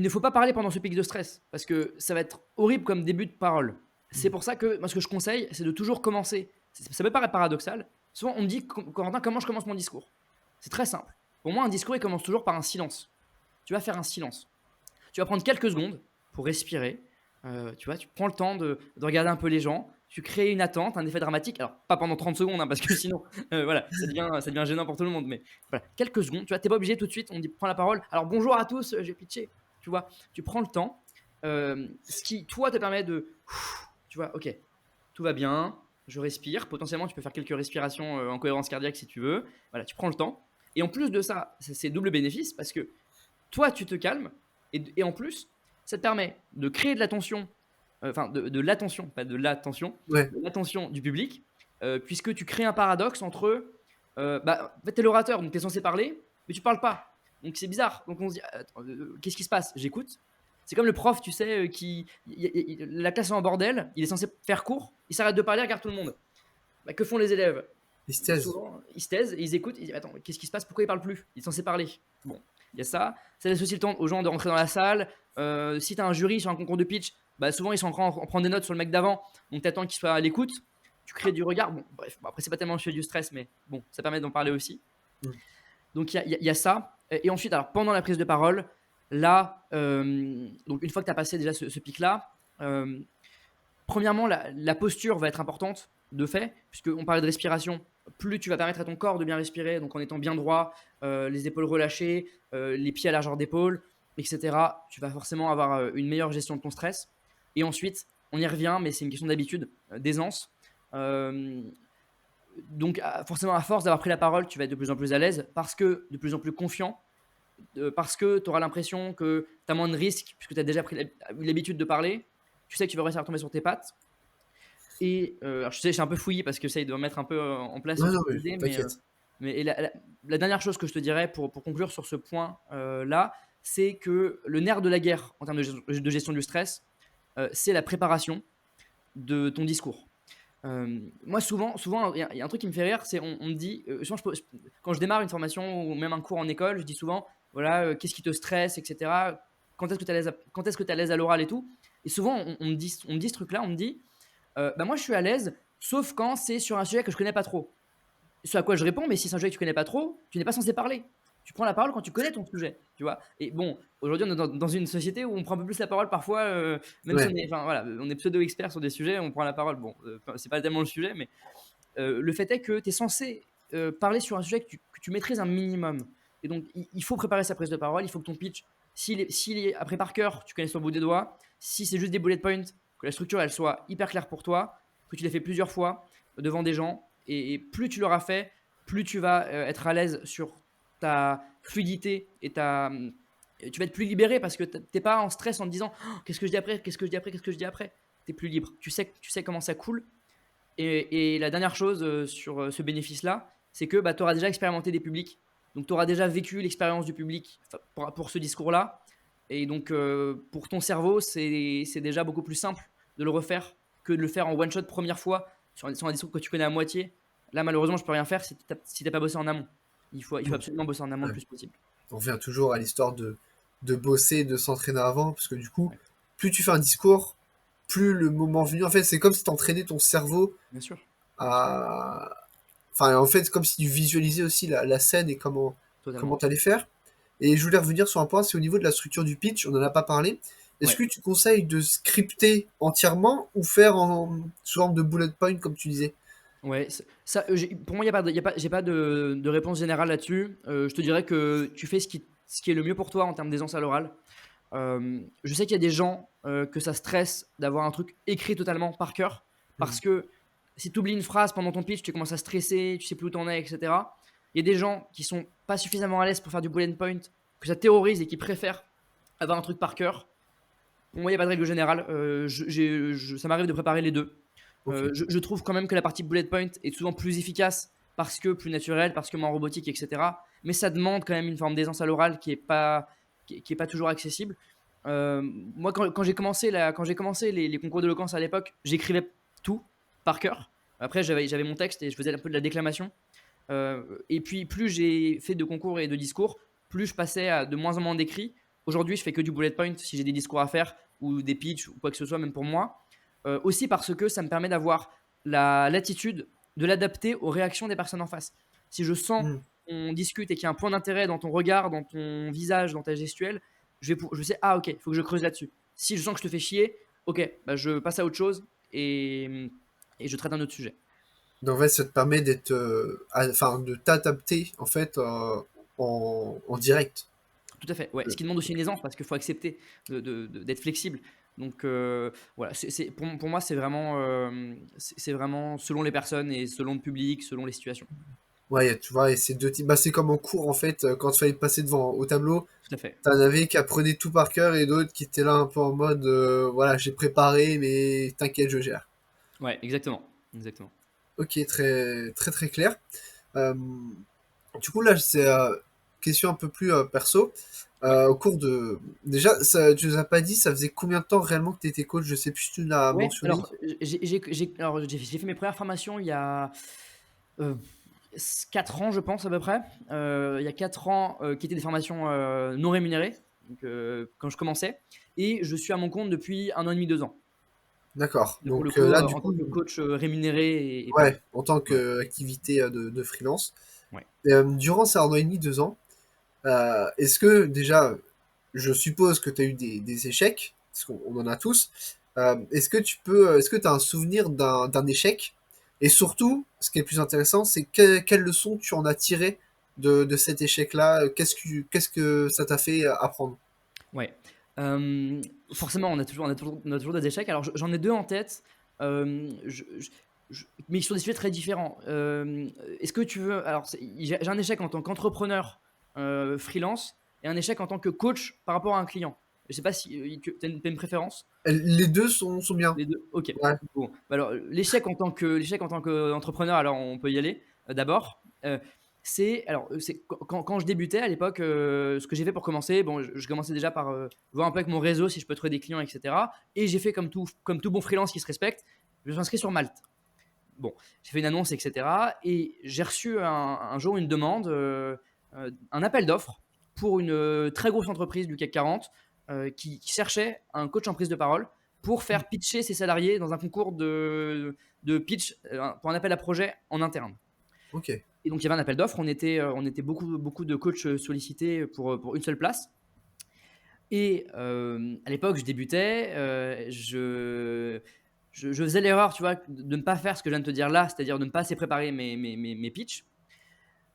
ne faut pas parler pendant ce pic de stress parce que ça va être horrible comme début de parole. C'est pour ça que moi, ce que je conseille, c'est de toujours commencer. Ça peut paraître paradoxal. Souvent, on me dit, Corentin, comment je commence mon discours? C'est très simple. Pour moi, un discours, il commence toujours par un silence. Tu vas faire un silence. Tu vas prendre quelques secondes pour respirer. Tu vois, tu prends le temps de regarder un peu les gens. Tu crées une attente, un effet dramatique. Alors, pas pendant 30 secondes, hein, parce que sinon, voilà, ça devient gênant pour tout le monde. Mais voilà, quelques secondes. Tu vois, t'es pas obligé tout de suite. On dit, prends la parole. Alors, bonjour à tous, j'ai pitché. Tu vois, tu prends le temps. Ce qui, toi, te permet de. Tu vois, ok, tout va bien. Je respire. Potentiellement, tu peux faire quelques respirations en cohérence cardiaque si tu veux. Voilà, tu prends le temps. Et en plus de ça, c'est double bénéfice parce que toi, tu te calmes et en plus, ça te permet de créer de l'attention, enfin de l'attention, pas de l'attention, Ouais. de l'attention du public, puisque tu crées un paradoxe entre, en fait, t'es l'orateur, donc t'es censé parler, mais tu parles pas. Donc c'est bizarre. Donc on se dit, attends, qu'est-ce qui se passe? J'écoute. C'est comme le prof, tu sais, la classe est en bordel, il est censé faire cours, il s'arrête de parler, regarde tout le monde. Bah, que font les élèves? Listez. Souvent, ils se taisent et ils écoutent. Ils disent, attends, qu'est-ce qui se passe? Pourquoi ils parlent plus? Il est censé parler. Bon, il y a ça. Ça laisse aussi le temps aux gens de rentrer dans la salle. Si tu as un jury sur un concours de pitch, bah souvent ils sont en train de prendre des notes sur le mec d'avant. Donc tu attends qu'il soit à l'écoute. Tu crées du regard. Bon, bref, après, c'est pas tellement le sujet du stress, mais bon, ça permet d'en parler aussi. Mm. Donc il y a ça. Et ensuite, alors pendant la prise de parole, là, donc une fois que tu as passé déjà ce pic-là, premièrement, la posture va être importante de fait, puisqu'on parlait de respiration. Plus tu vas permettre à ton corps de bien respirer, donc en étant bien droit, les épaules relâchées, les pieds à largeur d'épaule, etc., tu vas forcément avoir une meilleure gestion de ton stress. Et ensuite, on y revient, mais c'est une question d'habitude, d'aisance. Donc, forcément, à force d'avoir pris la parole, tu vas être de plus en plus à l'aise, parce que de plus en plus confiant, parce que tu auras l'impression que tu as moins de risques, puisque tu as déjà pris l'habitude de parler. Tu sais que tu vas réussir à retomber sur tes pattes. Et alors je sais, c'est un peu fouillis parce que j'essaye de mettre un peu en place Non, toutes non, ces mais idées, t'inquiète. mais la dernière chose que je te dirais pour conclure sur ce point là, c'est que le nerf de la guerre en termes de gestion du stress, c'est la préparation de ton discours. Moi, souvent, il y a un truc qui me fait rire, c'est on me dit, souvent, quand je démarre une formation ou même un cours en école, je dis souvent, voilà, qu'est-ce qui te stresse, etc. Quand est-ce que tu es à l'aise quand est-ce que tu à l'aise à l'oral et tout. Et souvent, on me dit ce truc-là, on me dit, bah moi, je suis à l'aise, sauf quand c'est sur un sujet que je connais pas trop. Ce à quoi je réponds, mais si c'est un sujet que tu connais pas trop, tu n'es pas censé parler. Tu prends la parole quand tu connais ton sujet, tu vois. Et bon, aujourd'hui, on est dans une société où on prend un peu plus la parole parfois, même si Ouais. enfin, voilà, on est pseudo-expert sur des sujets, on prend la parole. Bon, c'est pas tellement le sujet, mais le fait est que tu es censé parler sur un sujet que tu maîtrises un minimum. Et donc, il faut préparer sa prise de parole, il faut que ton pitch, s'il est après par cœur, tu connais sur le bout des doigts. Si c'est juste des bullet points, que la structure elle soit hyper claire pour toi, que tu l'aies fait plusieurs fois devant des gens. Et plus tu l'auras fait, plus tu vas être à l'aise sur ta fluidité tu vas être plus libéré parce que tu n'es pas en stress en te disant oh, qu'est-ce que je dis après, qu'est-ce que je dis après, qu'est-ce que je dis après. Tu es plus libre. Tu sais comment ça coule. Et la dernière chose sur ce bénéfice-là, c'est que bah, tu auras déjà expérimenté des publics. Donc, tu auras déjà vécu l'expérience du public pour ce discours-là. Et donc, pour ton cerveau, c'est déjà beaucoup plus simple de le refaire que de le faire en one-shot première fois sur un discours que tu connais à moitié. Là, malheureusement, je peux rien faire si tu n'as pas bossé en amont. Il faut Mm. absolument bosser en amont le Ouais. plus possible. On revient toujours à l'histoire de bosser, de s'entraîner avant, parce que du coup, Ouais, plus tu fais un discours, plus le moment venu, en fait, c'est comme si tu entraînais ton cerveau bien sûr. Bien sûr. à. Enfin, en fait, c'est comme si tu visualisais aussi la scène et comment Totalement. t'allais faire. Et je voulais revenir sur un point, c'est au niveau de la structure du pitch, on n'en a pas parlé. Est-ce Ouais. que tu conseilles de scripter entièrement ou faire sous forme de bullet point, comme tu disais? Ouais, ça, pour moi, j'ai pas de réponse générale là-dessus. Je te dirais que tu fais ce qui est le mieux pour toi en termes d'aisance à l'oral. Je sais qu'il y a des gens que ça stresse d'avoir un truc écrit totalement par cœur Mm. parce que si tu oublies une phrase pendant ton pitch, tu commences à stresser, tu sais plus où t'en es, etc. Il y a des gens qui sont pas suffisamment à l'aise pour faire du bullet point, que ça terrorise et qui préfèrent avoir un truc par cœur. Pour moi, il n'y a pas de règle générale. Ça m'arrive de préparer les deux. Ok. Je trouve quand même que la partie bullet point est souvent plus efficace parce que plus naturelle, parce que moins robotique, etc. Mais ça demande quand même une forme d'aisance à l'oral qui est pas toujours accessible. Moi, quand j'ai commencé les concours d'éloquence à l'époque, j'écrivais tout par cœur. Après, j'avais mon texte et je faisais un peu de la déclamation. Et puis, plus j'ai fait de concours et de discours, plus je passais à de moins en moins d'écrits. Aujourd'hui, je fais que du bullet point si j'ai des discours à faire ou des pitchs ou quoi que ce soit, même pour moi. aussi parce que ça me permet d'avoir la latitude de l'adapter aux réactions des personnes en face. Si je sens Mmh. qu'on discute et qu'il y a un point d'intérêt dans ton regard, dans ton visage, dans ta gestuelle, je sais, ah ok, il faut que je creuse là-dessus. Si je sens que je te fais chier, ok, bah, je passe à autre chose et je traite un autre sujet. Donc en fait, ça te permet d'être, enfin, de t'adapter en fait en direct. Tout à fait, ouais. Ce qui demande aussi une aisance parce qu'il faut accepter d'être flexible. Donc voilà, pour moi, c'est vraiment selon les personnes et selon le public, selon les situations. Ouais, tu vois, et c'est deux types. Bah, c'est comme en cours en fait, quand il fallait passer devant au tableau, Tout à fait. t'en avais qui apprenaient tout par cœur et d'autres qui étaient là un peu en mode, voilà, j'ai préparé, mais t'inquiète, je gère. Ouais, exactement. Exactement. Ok, très très très clair. Euh, du coup là, c'est question un peu plus perso. Ouais. Au cours de, déjà, ça, tu nous as pas dit, ça faisait combien de temps réellement que t'étais coach? Je sais plus si tu l'as Ouais, mentionné. alors j'ai fait mes premières formations il y a euh, 4 ans, je pense, à peu près. Il y a 4 ans, qui étaient des formations non rémunérées, donc, quand je commençais. Et je suis à mon compte depuis 1 an et demi, 2 ans. D'accord. Mais pour le Donc coup, là, du en tant coup, que coach rémunéré et payé. ouais, en tant Ouais, qu'activité de freelance. ouais. Et, durant ces 1 an et demi, 2 ans, est-ce que déjà, je suppose que tu as eu des échecs, parce qu'on en a tous. Est-ce que tu as un souvenir d'un échec? Et surtout, ce qui est le plus intéressant, c'est quelle leçon tu en as tiré de cet échec-là? Qu'est-ce que ça t'a fait apprendre? Ouais. Hem, Forcément, on a toujours des échecs. Alors, j'en ai 2 en tête, mais sur des sujets très différents. Est-ce que tu veux alors j'ai un échec en tant qu'entrepreneur, freelance et un échec en tant que coach par rapport à un client. Je sais pas si, tu as une préférence? Les deux sont bien. Les 2. OK. Ouais. Bon, bah, alors, l'échec en tant qu'entrepreneur, alors on peut y aller, d'abord. C'est quand je débutais à l'époque, ce que j'ai fait pour commencer, bon, je commençais déjà par, voir un peu avec mon réseau si je peux trouver des clients et cetera, et j'ai fait comme tout bon freelance qui se respecte, je me suis inscrit sur Malte. Bon, j'ai fait une annonce et cetera, et j'ai reçu un jour une demande, un appel d'offres pour une, très grosse entreprise du CAC 40, qui cherchait un coach en prise de parole pour faire pitcher ses salariés dans un concours de pitch, pour un appel à projet en interne. Ok. Et donc il y avait un appel d'offres, on était beaucoup de coachs, sollicités pour une seule place. Et à l'époque, je débutais, je faisais l'erreur, tu vois, de ne pas faire ce que je viens de te dire là, c'est-à-dire de ne pas assez préparer mes pitchs.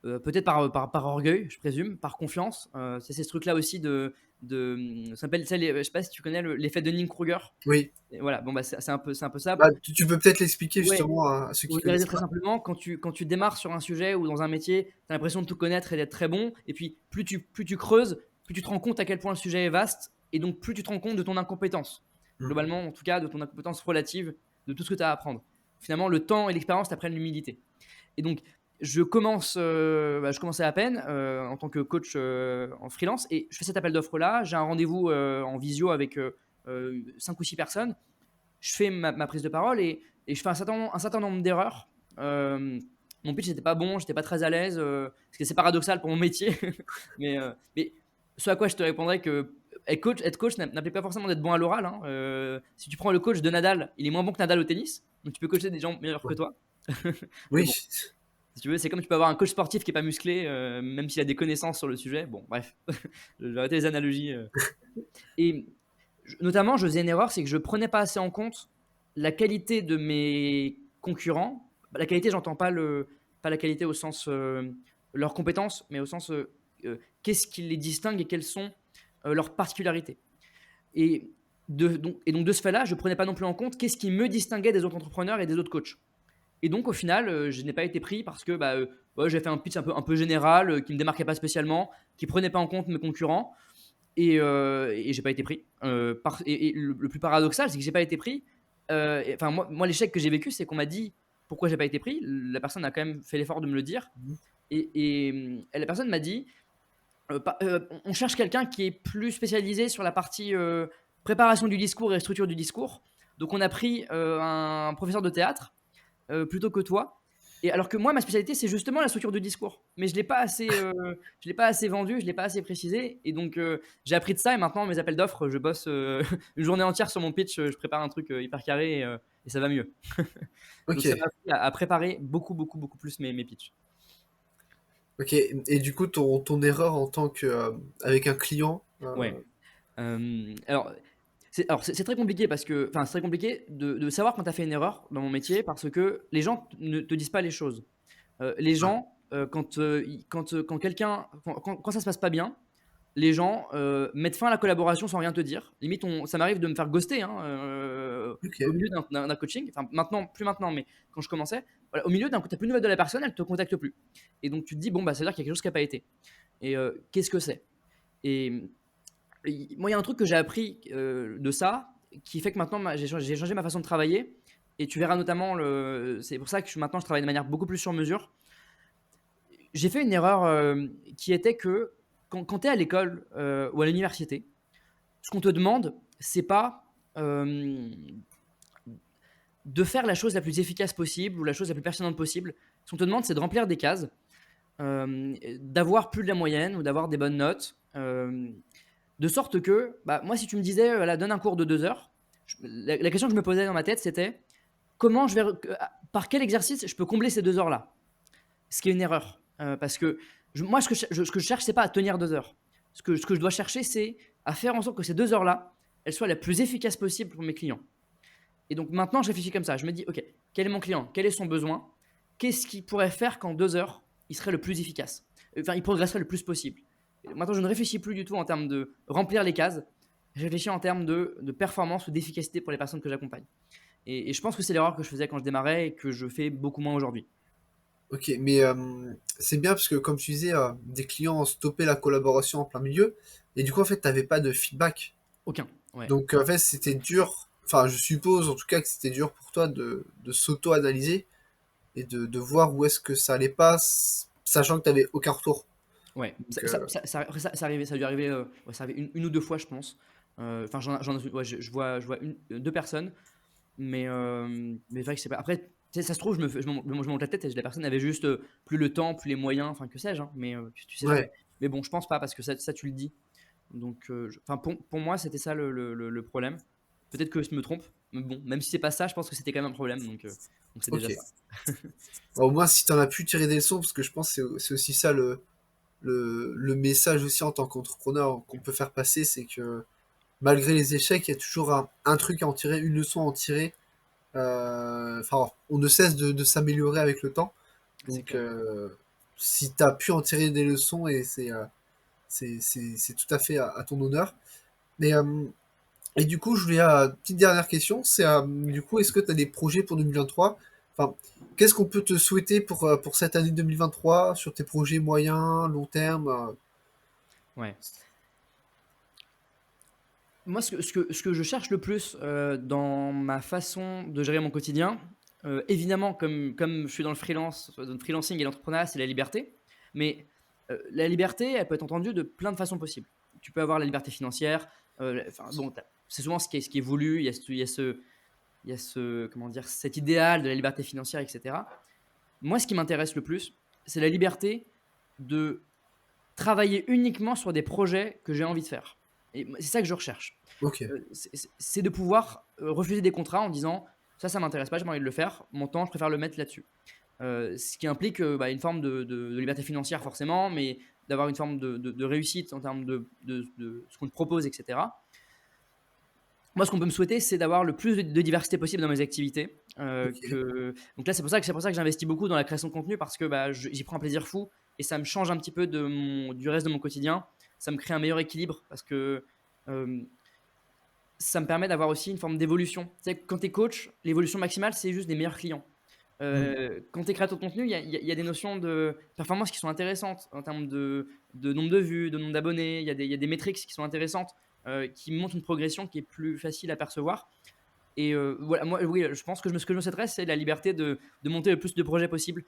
Peut-être par orgueil, je présume, par confiance. C'est ce truc-là aussi ça s'appelle, tu sais, je sais pas si tu connais l'effet Dunning-Kruger. Oui. Et voilà, bon, bah, c'est un peu ça. Bah, tu peux peut-être l'expliquer Ouais, justement à ceux pour qui vulgariser connaissent très pas. simplement, quand tu démarres sur un sujet ou dans un métier, tu as l'impression de tout connaître et d'être très bon. Et puis, plus tu creuses, plus tu te rends compte à quel point le sujet est vaste. Et donc, plus tu te rends compte de ton incompétence. Hmm. Globalement, en tout cas, de ton incompétence relative, de tout ce que tu as à apprendre. Finalement, le temps et l'expérience t'apprennent l'humilité. Et donc, je commençais à peine, en tant que coach, en freelance, et je fais cet appel d'offres là. J'ai un rendez-vous, en visio avec 5 ou 6 personnes. Je fais ma prise de parole et je fais un certain nombre d'erreurs. Mon pitch n'était pas bon, j'étais pas très à l'aise, parce que c'est paradoxal pour mon métier. Mais ce à quoi je te répondrais que être coach n'implique pas forcément d'être bon à l'oral, hein. Si tu prends le coach de Nadal, il est moins bon que Nadal au tennis, donc tu peux coacher des gens meilleurs que Ouais. toi. Mais Oui. bon, si tu veux, c'est comme tu peux avoir un coach sportif qui est pas musclé, même s'il a des connaissances sur le sujet. Bon, bref, je vais arrêter les analogies. Et notamment, je faisais une erreur, c'est que je prenais pas assez en compte la qualité de mes concurrents. La qualité, j'entends pas la qualité au sens, leurs compétences, mais au sens, qu'est-ce qui les distingue et quelles sont, leurs particularités. Et donc de ce fait-là, je prenais pas non plus en compte qu'est-ce qui me distinguait des autres entrepreneurs et des autres coachs. Et donc au final, je n'ai pas été pris parce que bah, ouais, j'ai fait un pitch un peu général, qui me démarquait pas spécialement, qui prenait pas en compte mes concurrents, et j'ai pas été pris. Et le plus paradoxal, c'est que j'ai pas été pris. Enfin, moi l'échec que j'ai vécu, c'est qu'on m'a dit pourquoi j'ai pas été pris. La personne a quand même fait l'effort de me le dire. Et la personne m'a dit on cherche quelqu'un qui est plus spécialisé sur la partie préparation du discours et structure du discours. Donc on a pris un professeur de théâtre plutôt que toi. Et alors que moi, ma spécialité, c'est justement la structure de discours. Mais je l'ai pas assez vendu, je l'ai pas assez précisé. Et donc, j'ai appris de ça. Et maintenant, mes appels d'offres, je bosse une journée entière sur mon pitch. Je prépare un truc hyper carré et ça va mieux. Donc, ça Ok. m'a appris à préparer beaucoup, beaucoup, beaucoup plus mes pitchs. Ok. Et du coup, ton erreur en tant que avec un client. Ouais. Alors, c'est très compliqué parce que, enfin, c'est très compliqué de savoir quand tu as fait une erreur dans mon métier parce que les gens ne te disent pas les choses. Les Ouais. gens, quand quelqu'un, quand ça se passe pas bien, les gens mettent fin à la collaboration sans rien te dire. Limite, ça m'arrive de me faire ghoster hein, au Ok. milieu d'un coaching. Enfin, maintenant, plus maintenant, mais quand je commençais, voilà, au milieu d'un coup, tu n'as plus de nouvelles de la personne, elle te contacte plus. Et donc, tu te dis, bon, bah, ça veut dire qu'il y a quelque chose qui n'a pas été. Et qu'est-ce que c'est Et moi, il y a un truc que j'ai appris de ça qui fait que maintenant, j'ai changé ma façon de travailler. Et tu verras notamment, c'est pour ça que maintenant, je travaille de manière beaucoup plus sur mesure. J'ai fait une erreur qui était que quand tu es à l'école ou à l'université, ce qu'on te demande, c'est pas de faire la chose la plus efficace possible ou la chose la plus pertinente possible. Ce qu'on te demande, c'est de remplir des cases, d'avoir plus de la moyenne ou d'avoir des bonnes notes. De sorte que, bah, moi, si tu me disais, voilà, donne un cours de 2 heures, la question que je me posais dans ma tête, c'était comment par quel exercice je peux combler ces 2 heures-là. Ce qui est une erreur. Parce que moi, ce que je cherche, c'est pas à tenir 2 heures. Ce que je dois chercher, c'est à faire en sorte que ces 2 heures-là, elles soient la plus efficaces possible pour mes clients. Et donc maintenant, je réfléchis comme ça. Je me dis, OK, quel est mon client? Quel est son besoin? Qu'est-ce qu'il pourrait faire qu'en 2 heures, il serait le plus efficace? Enfin, il progresserait le plus possible. Et maintenant, je ne réfléchis plus du tout en termes de remplir les cases. Je réfléchis en termes de performance ou d'efficacité pour les personnes que j'accompagne. Et je pense que c'est l'erreur que je faisais quand je démarrais et que je fais beaucoup moins aujourd'hui. Ok. Mais c'est bien parce que comme tu disais, des clients ont stoppé la collaboration en plein milieu. Et du coup, en fait, t'avais pas de feedback. Aucun. Ouais. Donc en fait, c'était dur. Enfin, je suppose en tout cas que c'était dur pour toi de s'auto-analyser et de voir où est-ce que ça allait pas, sachant que t'avais aucun retour. Ouais, Donc, ça arrivait, ça a dû arriver, ouais, ça arrivait une ou deux fois, je pense. Enfin, ouais, je vois deux personnes, mais c'est vrai que c'est pas. Après, tu sais, ça se trouve, je monte la tête et la personne avait juste plus le temps, plus les moyens, enfin, que sais-je, hein, mais tu sais jamais. ouais. Mais bon, je pense pas parce que ça tu le dis. Donc, enfin, pour moi, c'était ça le problème. Peut-être que je me trompe, mais bon, même si c'est pas ça, je pense que c'était quand même un problème, donc c'est déjà Ok. ça. Bon, au moins, si t'en as pu tirer des leçons, parce que je pense que c'est aussi ça le message aussi en tant qu'entrepreneur qu'on peut faire passer, c'est que malgré les échecs, il y a toujours un truc à en tirer, une leçon à en tirer. Enfin, on ne cesse de s'améliorer avec le temps. C'est Donc, clair. si tu as pu en tirer des leçons, et c'est tout à fait à ton honneur. Mais, et du coup, je voulais petite dernière question, c'est du coup, est-ce que tu as des projets pour 2023? Enfin, qu'est-ce qu'on peut te souhaiter pour cette année 2023 sur tes projets moyens, long terme? Ouais. Moi, ce que je cherche le plus dans ma façon de gérer mon quotidien, évidemment, comme je suis dans le freelancing et l'entrepreneuriat, c'est la liberté. Mais la liberté, elle peut être entendue de plein de façons possibles. Tu peux avoir la liberté financière. Enfin, bon, c'est souvent ce qui est voulu. Comment dire, cet idéal de la liberté financière, etc. Moi, ce qui m'intéresse le plus, c'est la liberté de travailler uniquement sur des projets que j'ai envie de faire. Et c'est ça que je recherche. Ok, C'est de pouvoir refuser des contrats en disant ça m'intéresse pas, j'ai pas envie de le faire, mon temps, je préfère le mettre là-dessus. Ce qui implique bah, une forme de liberté financière forcément, mais d'avoir une forme de réussite en termes de ce qu'on te propose, etc. Moi, ce qu'on peut me souhaiter, c'est d'avoir le plus de diversité possible dans mes activités. ok. Donc là, c'est pour ça que j'investis beaucoup dans la création de contenu parce que bah, j'y prends un plaisir fou et ça me change un petit peu du reste de mon quotidien. Ça me crée un meilleur équilibre parce que euh, ça me permet d'avoir aussi une forme d'évolution. Tu sais, quand tu es coach, l'évolution maximale, c'est juste des meilleurs clients. Hmm. Quand tu es créateur de contenu, il y a des notions de performance qui sont intéressantes en termes de nombre de vues, de nombre d'abonnés. Il y a des métriques qui sont intéressantes, qui montrent une progression qui est plus facile à percevoir. Et voilà, moi, oui, je pense que ce que je me souhaiterais, c'est la liberté de monter le plus de projets possible.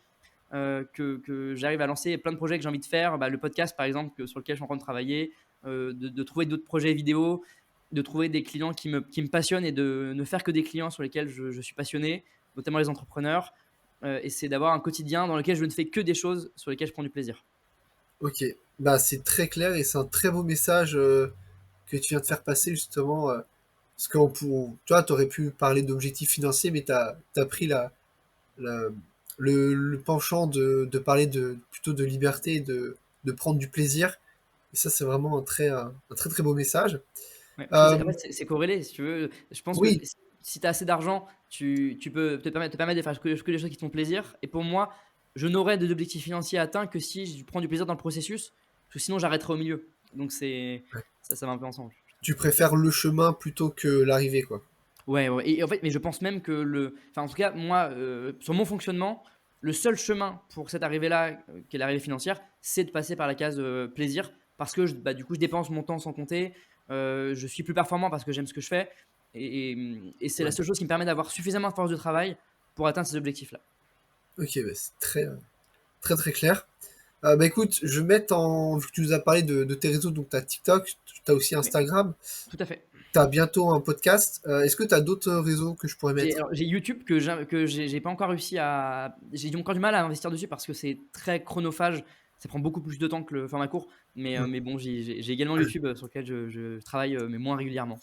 Que j'arrive à lancer plein de projets que j'ai envie de faire. Bah, le podcast, par exemple, sur lequel je suis en train de travailler, de trouver d'autres projets vidéo, de trouver des clients qui me passionnent et de ne faire que des clients sur lesquels je suis passionné, notamment les entrepreneurs. et c'est d'avoir un quotidien dans lequel je ne fais que des choses sur lesquelles je prends du plaisir. Ok, bah c'est très clair et c'est un très beau message que tu viens de faire passer justement. Parce que tu vois, t'aurais pu parler d'objectifs financiers, mais t'as pris la- le penchant de parler plutôt de liberté, et de prendre du plaisir. Et ça, c'est vraiment un très très beau message. Ouais, parce que Euh, en fait, c'est corrélé, si tu veux. Je pense que oui, si tu as assez d'argent, tu peux te permettre de faire que les choses qui te font plaisir. Et pour moi, je n'aurai des objectifs financiers atteints que si je prends du plaisir dans le processus, parce que sinon j'arrêterai au milieu. Donc ça va un peu ensemble. tu préfères le chemin plutôt que l'arrivée, quoi. Ouais, ouais. Et en fait, mais je pense même que enfin, en tout cas, moi, sur mon fonctionnement, le seul chemin pour cette arrivée-là, qui est l'arrivée financière, c'est de passer par la case plaisir, parce que bah, du coup, je dépense mon temps sans compter, je suis plus performant parce que j'aime ce que je fais, et c'est la Ouais. seule chose qui me permet d'avoir suffisamment de force de travail pour atteindre ces objectifs-là. Ok, bah, c'est très très très clair. Bah écoute, je vais mettre vu que tu nous as parlé de tes réseaux, donc t'as TikTok, t'as aussi Oui, Instagram, tout à fait. t'as bientôt un podcast. Est-ce que t'as d'autres réseaux que je pourrais mettre? J'ai YouTube que j'ai pas encore réussi à. J'ai encore du mal à investir dessus parce que c'est très chronophage. Ça prend beaucoup plus de temps que le format court. Hmm. Mais bon, j'ai également YouTube sur lequel je travaille, mais moins régulièrement.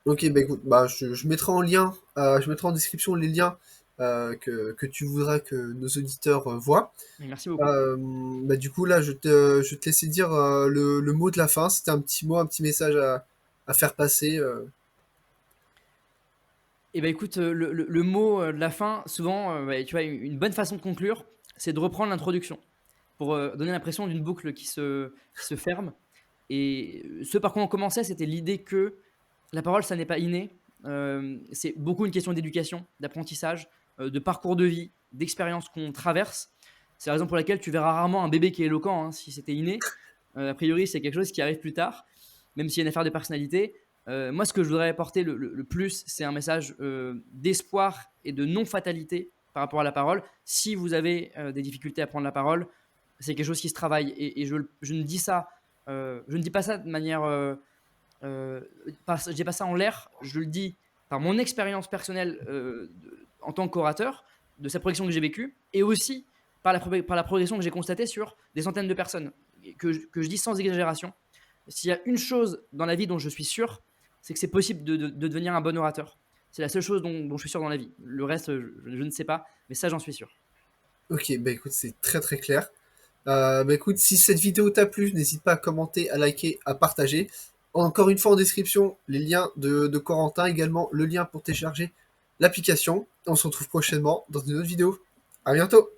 Ok, bah écoute, bah je mettrai en lien, je mettrai en description les liens que tu voudras que nos auditeurs voient. Mais merci beaucoup. Bah du coup là, je vais te laisser dire le mot de la fin. C'était un petit mot, un petit message à faire passer. Et ben écoute, le mot de la fin, souvent, ouais, tu vois, une bonne façon de conclure, c'est de reprendre l'introduction pour donner l'impression d'une boucle qui se ferme. Et ce par quoi on commençait, c'était l'idée que la parole, ça n'est pas inné. C'est beaucoup une question d'éducation, d'apprentissage, de parcours de vie, d'expérience qu'on traverse. C'est la raison pour laquelle tu verras rarement un bébé qui est éloquent, hein, si c'était inné. A priori, c'est quelque chose qui arrive plus tard, même s'il y a une affaire de personnalité. Moi, ce que je voudrais apporter le plus, c'est un message d'espoir et de non-fatalité par rapport à la parole. Si vous avez des difficultés à prendre la parole, c'est quelque chose qui se travaille. Et je ne dis ça, je ne dis pas ça de manière euh, je dis pas ça en l'air, je le dis par mon expérience personnelle en tant qu'orateur, de cette progression que j'ai vécue, et aussi par la progression que j'ai constatée sur des centaines de personnes, que je dis sans exagération. S'il y a une chose dans la vie dont je suis sûr, c'est que c'est possible de devenir un bon orateur. C'est la seule chose dont je suis sûr dans la vie. Le reste, je ne sais pas, mais ça, j'en suis sûr. Ok, bah écoute, c'est très très clair. Bah écoute, si cette vidéo t'a plu, n'hésite pas à commenter, à liker, à partager. Encore une fois en description, les liens de Corentin, également le lien pour télécharger l'application. On se retrouve prochainement dans une autre vidéo. À bientôt!